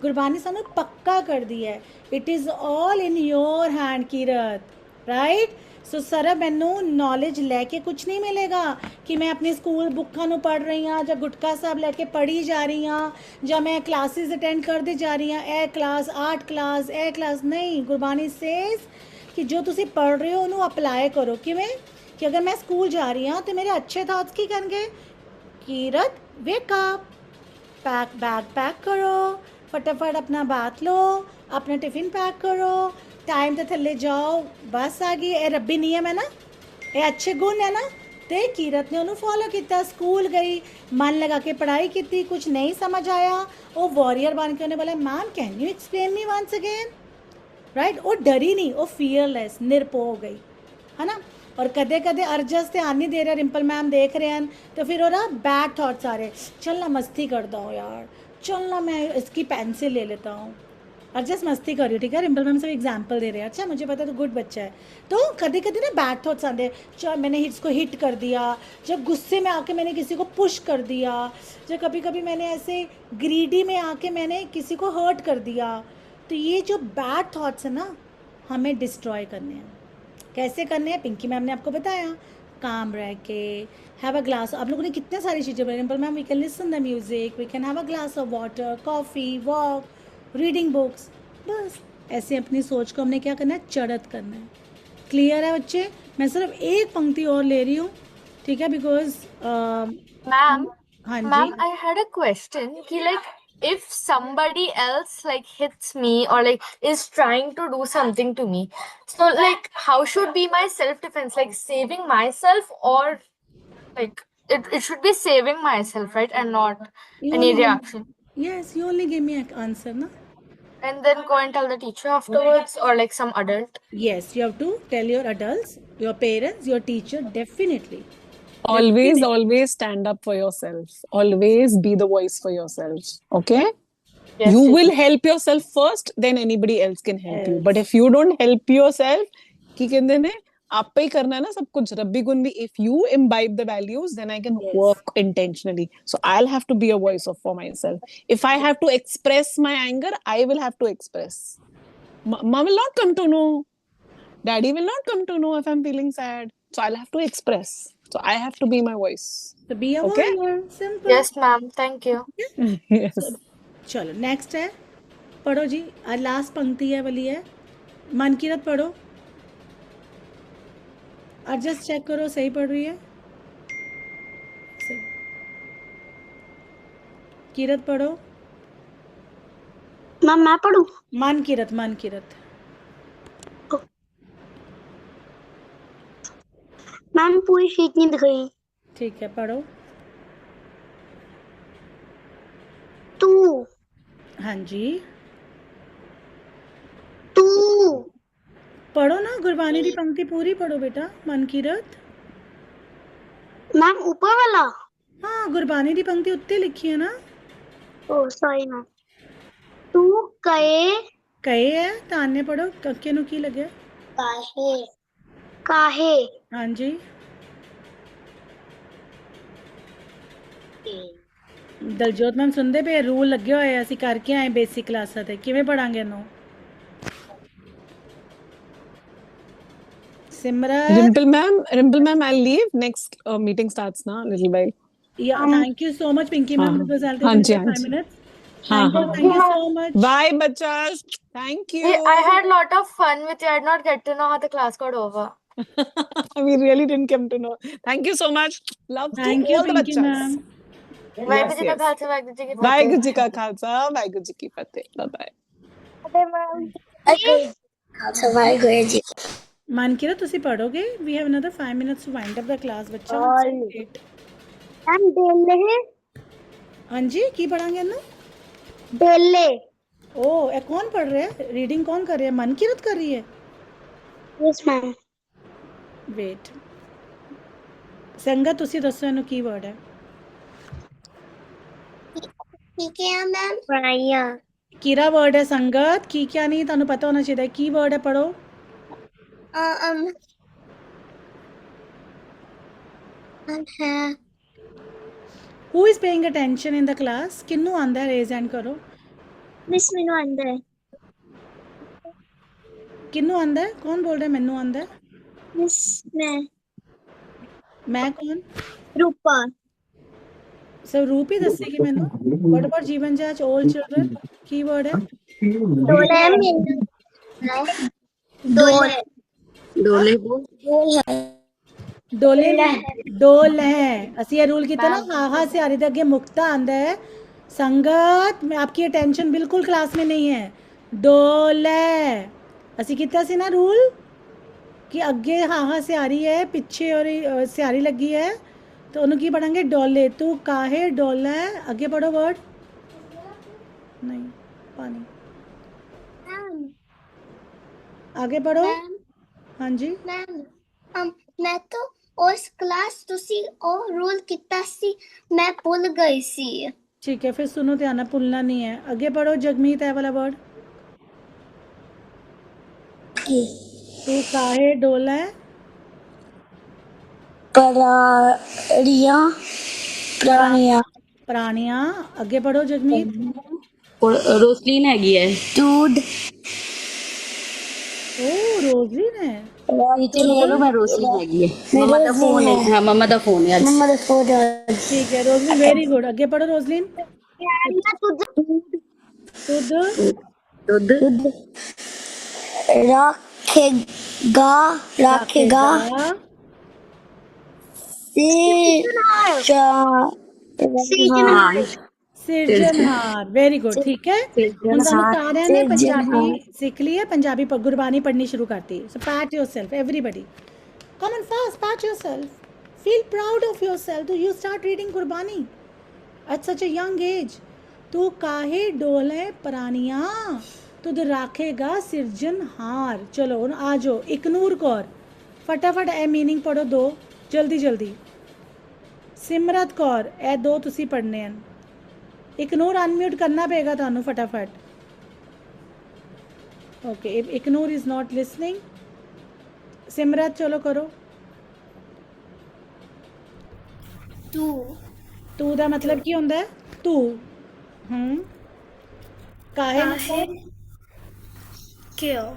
गुरबानी सानू पक्का कर दी है, it is all in your hand Kirat, right. So sir मैनू नॉलेज लैके कुछ नहीं मिलेगा कि मैं अपनी स्कूल बुक्कां नू पढ़ रही हाँ ਜਾਂ ਗੁਟਕਾ ਸਾਹਿਬ लैके पढ़ी जा रही हाँ ਜਾਂ मैं क्लासेस अटेंड करती जा रही हाँ, A class art class A class नहीं। गुरबानी सेज कि जो तुसी पढ़ रहे हो ਉਹਨੂੰ अप्लाई करो। किवें कि अगर मैं स्कूल जा रही हाँ तो मेरे अच्छे थॉट्स की करनगे, Kirat wake up, bag pack करो, फटाफट अपना बात लो, अपना टिफिन पैक करो, टाइम ते थल्ले जाओ, बस आ गई। ये रब्बी नियम है ना, ये अच्छे गुण है ना। ते कीरत ने उन्होंने फॉलो किया, स्कूल गई, मन लगा के पढ़ाई की, कुछ नहीं समझ आया, वो वॉरियर बन के उन्हें बोला ma'am can you explain me once again, right. वो डरी नहीं, वो फियरलेस निरपो हो गई, है ना। और कदे कदे अर्जस ध्यान नहीं दे रहे, रिंपल मैम देख रहे हैं तो फिर वो बैड थॉट्स आ रहे, चल ना मस्ती करता हूँ यार, चल ना मैं इसकी पेंसिल ले लेता हूँ। अर्जस मस्ती कर रही हो, ठीक है, रिंपल मैम सब एग्जाम्पल दे रहे हैं, अच्छा मुझे पता है तो गुड बच्चा है। तो कभी कभी ना बैड थॉट्स आते हैं, जब मैंने इसको हिट कर दिया, जब गुस्से में आके मैंने किसी को पुश कर दिया, जब कभी कभी मैंने ऐसे ग्रीडी में आके मैंने किसी को हर्ट कर दिया। तो ये जो बैड थॉट्स है ना हमें डिस्ट्रॉय करने हैं। कैसे करने हैं? पिंकी मैम ने आपको बताया, काम रह के, हैव अ ग्लास, आप लोगों ने कितने सारी चीज़ें बताई Rimple ma'am, we can listen the music, we can have a glass of water, coffee, walk, reading books. बस ऐसे अपनी सोच को हमने क्या करना है, चढ़त करना है। क्लियर है बच्चे? मैं सिर्फ एक पंक्ति और ले रही हूँ, ठीक है, बिकॉज Ma'am, हाँ जी ma'am, I had a question. Ki like, if somebody else like hits me or like is trying to do something to me, so like, how should be my self-defense? Like saving myself or like it should be saving myself, right? And not You any only reaction. yes, you only give me an answer, na? And then go and tell the teacher afterwards or like some adult. Yes, you have to tell your adults, your parents, your teacher, definitely. Always stand up for yourself. Always be the voice for yourself. Okay? Yes, You yes, will yes. help yourself first, then anybody else can help you. Yes. But if you don't help yourself, ki kehte ne आप पे ही करना है ना सब कुछ। रब्बी गुण भी, if you imbibe the values, then I can Yes. work intentionally. So I'll have to be a voice for myself. If I have to express my anger, I will have to express. Mom will not come to know. Daddy will not come to know if I'm feeling sad. So I'll have to express. So I have to be my voice. So be a Okay? warrior, simple. Yes, ma'am. Thank you. Yes. So, चलो next है, पढ़ो जी, आज last पंक्ति है वाली है, मनकीरत पढ़ो, adjust check करो सही पढ़ रही है, सही। कीरत पढ़ो, मैम मैं पढ़ूं? मनकीरत, मनकीरत। मैम पूरी शीट नहीं दिख रही। ठीक है, पढ़ो। तू हाँ जी, तू पढ़ो ना, गुरबानी की पंक्ति पूरी पढ़ो बेटा, मनकीरत। मैम ऊपर वाला? हाँ, गुरबानी की पंक्ति उत्ते लिखी है ना। ओ सॉरी मैम। तू कहे कहे है, ताने पढ़ो, कक्के नु की लगे? काहे काहे हाँ जी, दलजोत मैम सुनते पे रूल लगे हुए ਅਸੀਂ करके आए बेसिक क्लासां ते किवें पढ़ांगे ਇਹਨੂੰ? सिमरन, Rimple ma'am, I'll leave. Next meeting starts now, little while. yeah, thank you so much Pinky ma'am, हाँ, because I'll हाँ take जी, 5 हाँ जी। minutes. हाँ, Thank you हाँ। so much. Bye, bachas. Thank you. I had a lot of fun with you. I did not get to know how the class got over. We really didn't come to know. Thank you so much. Love to thank you all the Pinky bachchas. Ma'am Waheguru ji का yes. Khalsa Waheguru ji की फतेह वाहिगुरु जी का खालसा वाहिगुरु जी की फतेह. Bye bye. Waheguru ji मानकीरा ਤੁਸੀਂ ਪੜੋਗੇ we have another 5 minutes to wind up the class ਬੱਚਾ और late ma'am डेले ਹਾਂਜੀ ਕੀ ਪੜਾਂਗੇ ਇਹਨੂੰ डेले ओ ਇਹ ਕੌਣ ਪੜ ਰਿਹਾ ਹੈ ਰੀਡਿੰग ਕੌਣ ਕਰ ਰਿਹਾ ਹੈ ਮਨਕੀਰਤ ਕਰ ਰਹੀ ਹੈ यस मैम ਵੇਟ ਸੰਗਤ ਤੁਸੀਂ ਦੱਸੋ ਇਹਨੂੰ ਕੀ ਵਰਡ ਹੈ ठीक है मैम पढ़ाइया ਕਿਹੜਾ ਵਰਡ ਹੈ ਸੰਗਤ ਕੀ ਕਿਆ ਨਹੀਂ ਤੁਹਾਨੂੰ ਪਤਾ ਹੋਣਾ ਚਾਹੀਦਾ ਕੀ ਵਰਡ ਹੈ ਪੜੋ है who is paying attention in the class ਕਿੰਨੂੰ ਆਂਦਾ ਹੈ ਰੇਜ਼ ਹੈਂਡ ਕਰੋ मिस मीनू अंदर है ਕਿੰਨੂੰ ਆਂਦਾ ਹੈ ਕੌਣ ਬੋਲ ਰਿਹਾ ਮੈਨੂੰ ਆਂਦਾ ਹੈ मिस ਮੈਂ ਕੌਣ रूपा ਸਭ ਰੂਪ ਹੀ ਦੱਸੇਗੀ ਮੈਨੂੰ what about ਜੀਵਨ ਜਾਚ all children ਕੀ ਵਰਡ ਹੈ डोले डोले ਡੋਲੇ ਡੋਲ ਹੈ ਅਸੀਂ ਇਹ ਰੂਲ ਕੀਤਾ ਨਾ ਹਾਹਾ ਸਿਆਰੀ ਦੇ ਅੱਗੇ ਮੁਕਤਾ ਆਂਦਾ ਹੈ ਸੰਗਤ ਮੈਂ ਆਪਕੀ ਅਟੈਂਸ਼ਨ ਬਿਲਕੁਲ ਕਲਾਸ में नहीं है ਡੋਲ ਹੈ ਅਸੀਂ ਕੀਤਾ ਸੀ ਨਾ ਰੂਲ ਕਿ ਅੱਗੇ ਹਾਹਾ ਸਿਆਰੀ ਹੈ ਪਿੱਛੇ ਔਰ ਸਿਆਰੀ ਲੱਗੀ ਹੈ तो उन्होंने की पढ़ेंगे डोले तू काहे डोला है आगे पढ़ो वर्ड नहीं पानी आगे पढ़ो हाँ जी मैम मैं तो उस क्लास तुसी ओ रूल किता सी मैं भूल गई सी ठीक है फिर सुनो ध्यान भूलना नहीं है आगे पढ़ो जगमीत है वाला वर्ड तू काहे डोला है प्राणिया प्राणिया प्राणिया आगे पढ़ो जगमीत रोसलीन हैगी है दूध ओ रोजलिन है मैं रोसलीन हैगी है मम्मा दा फोन है हां मम्मा दा फोन है मम्मा दा फोन है ठीक है रोजलिन वेरी गुड आगे पढ़ो रोजलिन दूध दूध रखेगा रखेगा सिरजनहार वेरी गुड ठीक है ਹੁਣ ਤੁਹਾਨੂੰ ਸਾਰਿਆਂ ਨੇ ਪੰਜਾਬੀ ਸਿੱਖ ਲਈ ਹੈ ਪੰਜਾਬੀ ਗੁਰਬਾਣੀ ਪੜ੍ਹਨੀ ਸ਼ੁਰੂ ਕਰਤੀ ਸੋ pet yourself everybody come on fast pat yourself feel proud of yourself to you start reading gurbani at such a young age तू काहे डोले प्राणिया तुद राखेगा सिरजनहार चलो ਹੁਣ ਆ ਜਾਓ ਇਕਨੂਰ ਕੌਰ ਫਟਾਫਟ ਇਹ ਮੀਨਿੰਗ ਪੜੋ ਦੋ ਜਲਦੀ ਜਲਦੀ सिमरत कौर ਇਹ ਦੋ ਤੁਸੀਂ ਪੜ੍ਹਨੇ ਹਨ ਇਕਨੂਰ ਅਨਮਿਊਟ ਕਰਨਾ ਪਏਗਾ ਤੁਹਾਨੂੰ ਫਟਾਫਟ ਓਕੇ ਇਕਨੂਰ ਇਜ਼ ਨਾਟ ਲਿਸਨਿੰਗ ਸਿਮਰਤ ਚਲੋ ਕਰੋ ਤੂੰ ਦਾ ਮਤਲਬ ਕੀ ਹੁੰਦਾ ਹੈ ਤੂੰ ਕਾਹੇ ਮਤਲਬ Kill.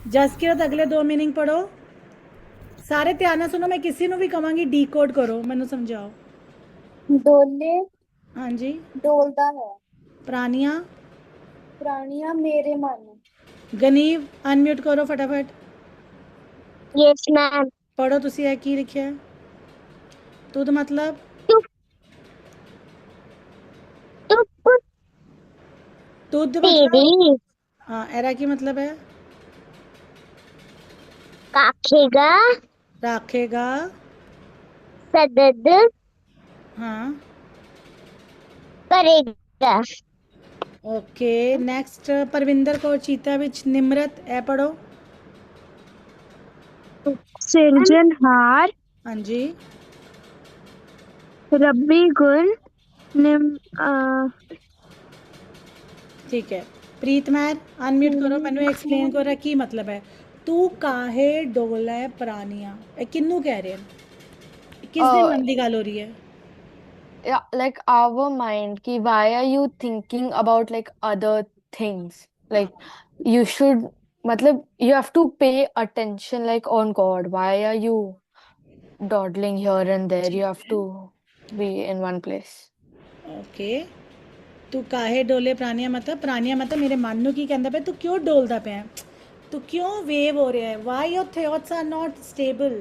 ਜਸਕਿਰਤ ਅਗਲੇ ਦੋ ਮੀਨਿੰਗ ਪੜੋ ਸਾਰੇ ਧਿਆਨ ਨਾਲ ਸੁਣੋ ਮੈਂ ਕਿਸੇ ਨੂੰ ਵੀ ਕਵਾਂਗੀ ਡੀਕੋਡ ਕਰੋ ਮੈਨੂੰ ਸਮਝਾਓ डोले हाँ जी डोलता है प्राणिया प्राणिया मेरे मन गनीव अनम्यूट करो फटाफट यस मैम पढ़ो तुसी है की लिखिया है तुद मतलब तुद मतलब हाँ एरा की मतलब है काखेगा राखेगा सदद हाँ करेगा ओके नेक्स्ट परविंदर कौर चीता विच निमरत ए पढ़ो सिरजनहार हाँ जी रब्बी गुल ठीक है प्रीत मैर अनम्यूट करो मैंने एक्सप्लेन करो की मतलब है तू काहे डोला है प्राणिया ए किन्नू कह रहे हैं किस दे मन दी गल हो रही है Yeah, like our mind ki why are you thinking about like other things like you should matlab you have to pay attention like on God why are you dawdling here and there you have to be in one place okay तू काहे डोले प्राणिया मतलब मेरे मन ਨੂੰ ਕੀ ਕਹਿੰਦਾ ਪਿਆ ਤੂੰ ਕਿਉਂ ਡੋਲਦਾ ਪਿਆ ਤੂੰ ਕਿਉਂ ਵੇਵ ਹੋ ਰਿਹਾ ਹੈ? Why your thoughts are not stable?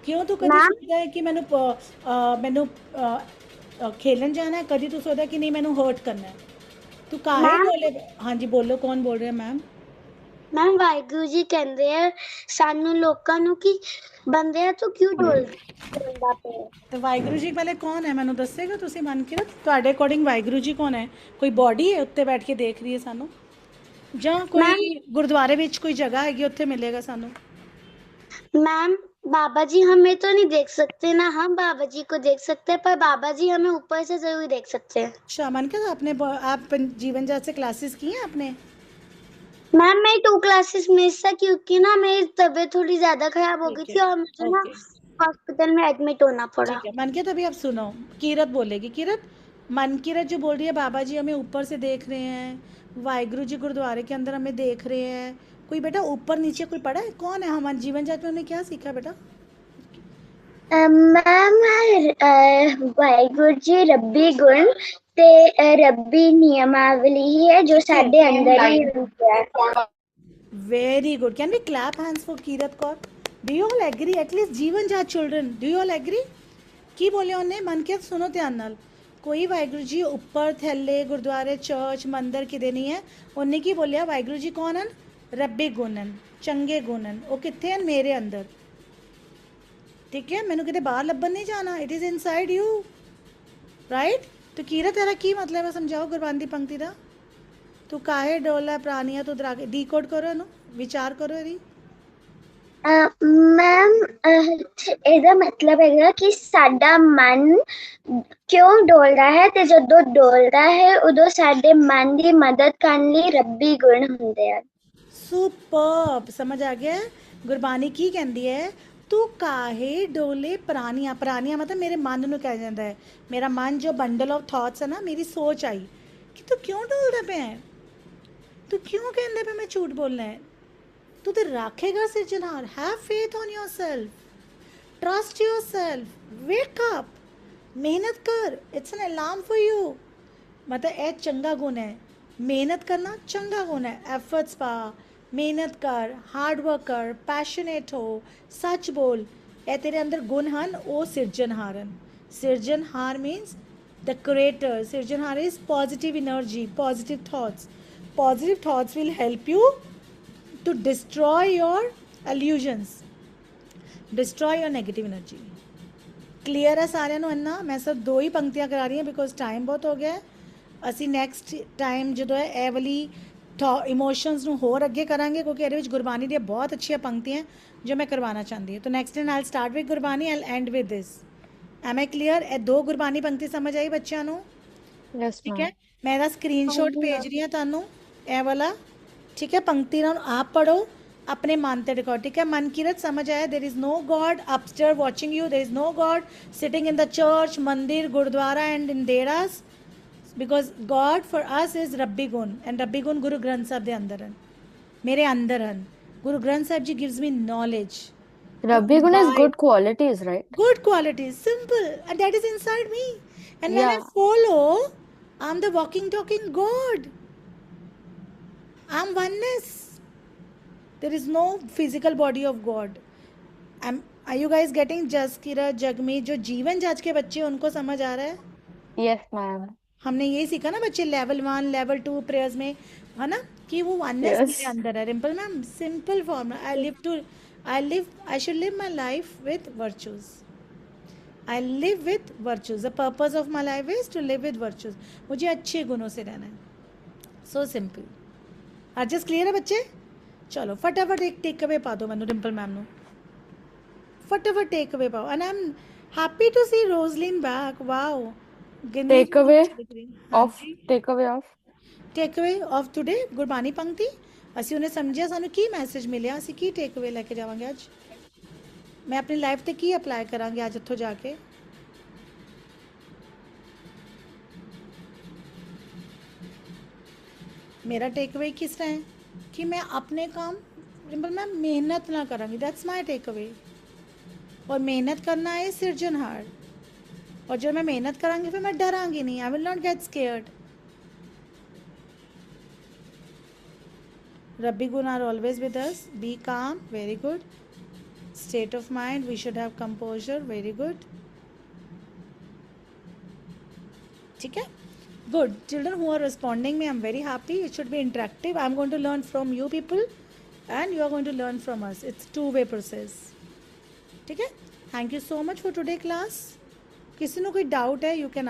ਕਿਉਂ ਤੂੰ ਕਦੀ ਮੈਮ ਸੋਚਦਾ ਹੈ ਕਿ ਮੈਨੂੰ ਖੇਲਣ ਜਾਣਾ ਹੈ, ਕਦੀ ਤੂੰ ਸੋਚਦਾ ਕਿ ਨਹੀਂ ਮੈਨੂੰ ਹਰਟ ਕਰਨਾ ਹੈ? ਤੂੰ ਕਾਹੇ ਮੈਮ ਡੋਲੇ? ਹਾਂਜੀ ਬੋਲੋ, ਕੌਣ ਬੋਲ ਰਿਹਾ ਮੈਮ? ਮੈਮ ਵਾਹਿਗੁਰੂ ਜੀ ਕਹਿੰਦੇ ਆ ਸਾਨੂੰ ਲੋਕਾਂ ਨੂੰ ਕਿ ਬੰਦਿਆਂ ਤੋਂ ਕਿਉਂ ਡੋਲਦਾ ਪਿਆ। ਤੇ ਵਾਹਿਗੁਰੂ ਜੀ ਪਹਿਲੇ ਕੌਣ ਹੈ ਮੈਨੂੰ ਦੱਸੇਗਾ ਤੁਸੀਂ? ਮਨਕਿਰਤ, ਤੁਹਾਡੇ ਅਕੋਰਡਿੰਗ ਵਾਹਿਗੁਰੂ ਜੀ ਕੌਣ ਹੈ? ਕੋਈ ਬੋਡੀ ਹੈ ਉੱਤੇ ਬੈਠ ਕੇ ਦੇਖ ਰਹੀ ਹੈ ਸਾਨੂੰ, ਜਾਂ मैम ਕੋਈ ਗੁਰਦੁਆਰੇ ਵਿੱਚ ਕੋਈ ਜਗ੍ਹਾ ਹੈਗੀ ਉੱਥੇ ਮਿਲੇਗਾ ਸਾਨੂੰ? मैम बाबा जी हमें तो नहीं देख सकते ना, हम बाबा जी को देख सकते हैं, पर बाबा जी हमें ऊपर से जरूर देख सकते हैं। अच्छा मनकिरत, आप जीवन जात से क्लासेस की हैं आपने? मैम मैं 2 क्लासेस मिस था क्योंकि ना मेरी तबीयत थोड़ी ज्यादा खराब हो गई ठीक थी है, और मुझे ना ओके, हॉस्पिटल में एडमिट होना पड़ा। ठीक है मनकिरत, अभी आप सुनो, किरत बोलेगी। किरत, मनकिरत जो बोल रही है बाबा जी हमें ऊपर से देख रहे हैं, वाहिगुरु जी गुरुद्वारे के अंदर हमें देख रहे हैं, कोई बेटा ऊपर नीचे कोई पढ़ा है? कौन है हमारे जीवन जात में? हमने क्या सीखा बेटा? मैम वाहिगुरु जी रब्बी गुण ते रब्बी नियमावली ही है जो साडे अंदर ही होती है। Very good, can we clap hands for Kirat Kaur? Do you all agree? At least जीवन जात children, do you all agree? की बोले उन्हें? मन के सुनो ध्यान नाल, कोई वाहिगुरु जी ऊपर थैले गुरुद्वारे चर्च मंदिर किदे नहीं है। उन्हें की बोलिया वाहिगुरु जी कौन हन? रब्बी गुण हन, चंगे गुण हन, वो कितने हैं? मेरे अंदर। ठीक है, मैंने किते बाहर लब्बन नहीं जाना, it is inside you, right? तो कीरत तेरा की मतलब है समझाओ गुरबानी दी पंक्ति दा। तू काहे डोला प्राणिया तू दरा के डीकोड करो ना, विचार करो यदि। मैम ਇਹਦਾ ਮਤਲਬ ਹੈਗਾ ਕਿ ਸਾਡਾ ਮਨ ਕਿਉਂ ਡੋਲਦਾ ਹੈ ਤੇ ਜਦੋਂ ਡੋਲਦਾ ਹੈ ਉਦੋਂ ਸਾਡੇ ਮਨ ਦੀ ਮਦਦ ਕਰਨ ਲਈ ਰੱਬੀ ਗੁਣ ਹੁੰਦੇ ਹਨ। सुपर्ब, समझ आ गया? गुरबानी की कहती है तू काहे डोले प्राणियां? प्राणियां मतलब मेरे मन ਨੂੰ ਕਹਿ ਜਾਂਦਾ ਹੈ, ਮੇਰਾ ਮਨ ਜੋ ਬੰਡਲ ਆਫ ਥਾਟਸ ਹੈ ਨਾ, ਮੇਰੀ ਸੋਚ ਆਈ ਕਿ ਤੂੰ ਕਿਉਂ ਡੋਲਦਾ ਪਿਆ ਹੈ? ਤੂੰ ਕਿਉਂ ਕਹਿੰਦਾ ਪਿਆ ਮੈਂ ਝੂਠ ਬੋਲਣਾ ਹੈ? तू तो रखेगा सिरजनहार। Have faith on yourself, trust yourself, wake up, मेहनत कर, it's an alarm for you. मतलब ये चंगा गुण है, मेहनत करना चंगा गुण है। एफर्ट्स पा, मेहनत कर, हार्ड वर्क कर, पैशनेट हो, सच बोल, ये तेरे अंदर गुण हैं, वो सिरजनहार हैं। सिरजनहार मीन्स द क्रिएटर। सिरजनहार is positive energy, positive thoughts. Positive thoughts will help you to destroy your illusions, destroy your negative energy। clear है सारिਆਂ ਨੂੰ? ਇੰਨਾ ਮੈਂ ਸਿਰਫ 2 ਹੀ ਪੰਕਤੀਆਂ ਕਰਾ ਰਹੀ ਹਾਂ ਬਿਕੋਜ਼ ਟਾਈਮ ਬਹੁਤ ਹੋ ਗਿਆ ਹੈ। ਅਸੀਂ ਨੈਕਸਟ ਟਾਈਮ ਜਦੋਂ ਹੈ ਇਹ ਵਾਲੀ ਇਮੋਸ਼ਨਸ ਨੂੰ ਹੋਰ ਅੱਗੇ ਕਰਾਂਗੇ ਕਿਉਂਕਿ ਇਹਦੇ ਵਿੱਚ ਗੁਰਬਾਣੀ ਦੀਆਂ ਬਹੁਤ ਅੱਛੀਆਂ ਪੰਕਤੀਆਂ ਜੋ ਮੈਂ ਕਰਵਾਉਣਾ ਚਾਹੁੰਦੀ ਹਾਂ। ਤਾਂ next time I'll start with Gurbani, I'll and with this. M I clear? ਇਹ 2 ਗੁਰਬਾਣੀ ਪੰਕਤੀ ਸਮਝ ਆਈ ਬੱਚਿਆਂ ਨੂੰ? Yes, ठीक ma'am. है, मैं ਇਹਦਾ ਸਕਰੀਨਸ਼ਾਟ ਭੇਜ ਰਹੀ ਹਾਂ ਤੁਹਾਨੂੰ ਇਹ ਵਾਲਾ। ठीक है, पंक्ति ना आप पढ़ो अपने मानते रिकॉर्ड। ठीक है, मन किरत समझ आया? There is no God upstair watching you, there is no God sitting in the church mandir gurdwara and in देरास, because God for us is रब्बी गुण, एंड रब्बी गुण गुरु ग्रंथ साहब के अंदर हैं, मेरे अंदर हैं। Guru Granth Sahib ji gives me knowledge, Rabbi Guna is good qualities, right? good qualities, simple, and that is inside me, and when I Yeah. follow, I'm the walking talking God, I'm oneness, there is no physical body of God। are you guys getting? Jaskira, Jagmeet, जो जीवन जाच के बच्चे उनको समझ आ रहा है? Yes, ma'am. हमने यही सीखा ना बच्चे, लेवल 1 लेवल 2 प्रेयर्स में, है ना, कि वो वननेस Yes. मेरे अंदर है। Rimple ma'am, simple formula, I should live my life with virtues, I live with virtues, the purpose of my life is to live with virtues. मुझे अच्छे गुणों से रहना है, सो सिंपल। अर्जस क्लियर है बच्चे? चलो फटाफट एक टेक अवे पा दो मैनू, डिम्पल मैम नो फटाफट टेक अवे पाओ। And I am happy to see Roslyn back. Wow, Takeaway of takeaway of today Gurbani ਪੰਕਤੀ। ਅਸੀਂ ਉਹਨੇ ਸਮਝਿਆ ਸਾਨੂੰ ਕੀ ਮੈਸੇਜ ਮਿਲਿਆ, ਅਸੀਂ ਕੀ ਟੇਕਅਵੇ ਲੈ ਕੇ ਜਾਵਾਂਗੇ ਅੱਜ, ਮੈਂ ਆਪਣੀ ਲਾਈਫ ਤੇ ਕੀ ਅਪਲਾਈ ਕਰਾਂਗੇ ਅੱਜ ਇੱਥੋਂ ਜਾ ਕੇ। मेरा टेकअवे किस तरह है कि मैं अपने काम मैं मेहनत ना करूँगी, दैट्स माय टेकअवे। और मेहनत करना है सिरजनहार, और जब मैं मेहनत करांगी फिर मैं डरांगी नहीं, I will not get scared. Rabbi gun are always with us. Be calm. Very good. State of mind, we should have composure. Very good. ठीक है? Good. Children who are responding me, I'm very happy. It should be interactive. I'm going to learn from you people and you are going to learn from us. It's two-way process. ठीक है? Thank you so much for today class. किसी को कोई doubt है, you can ask.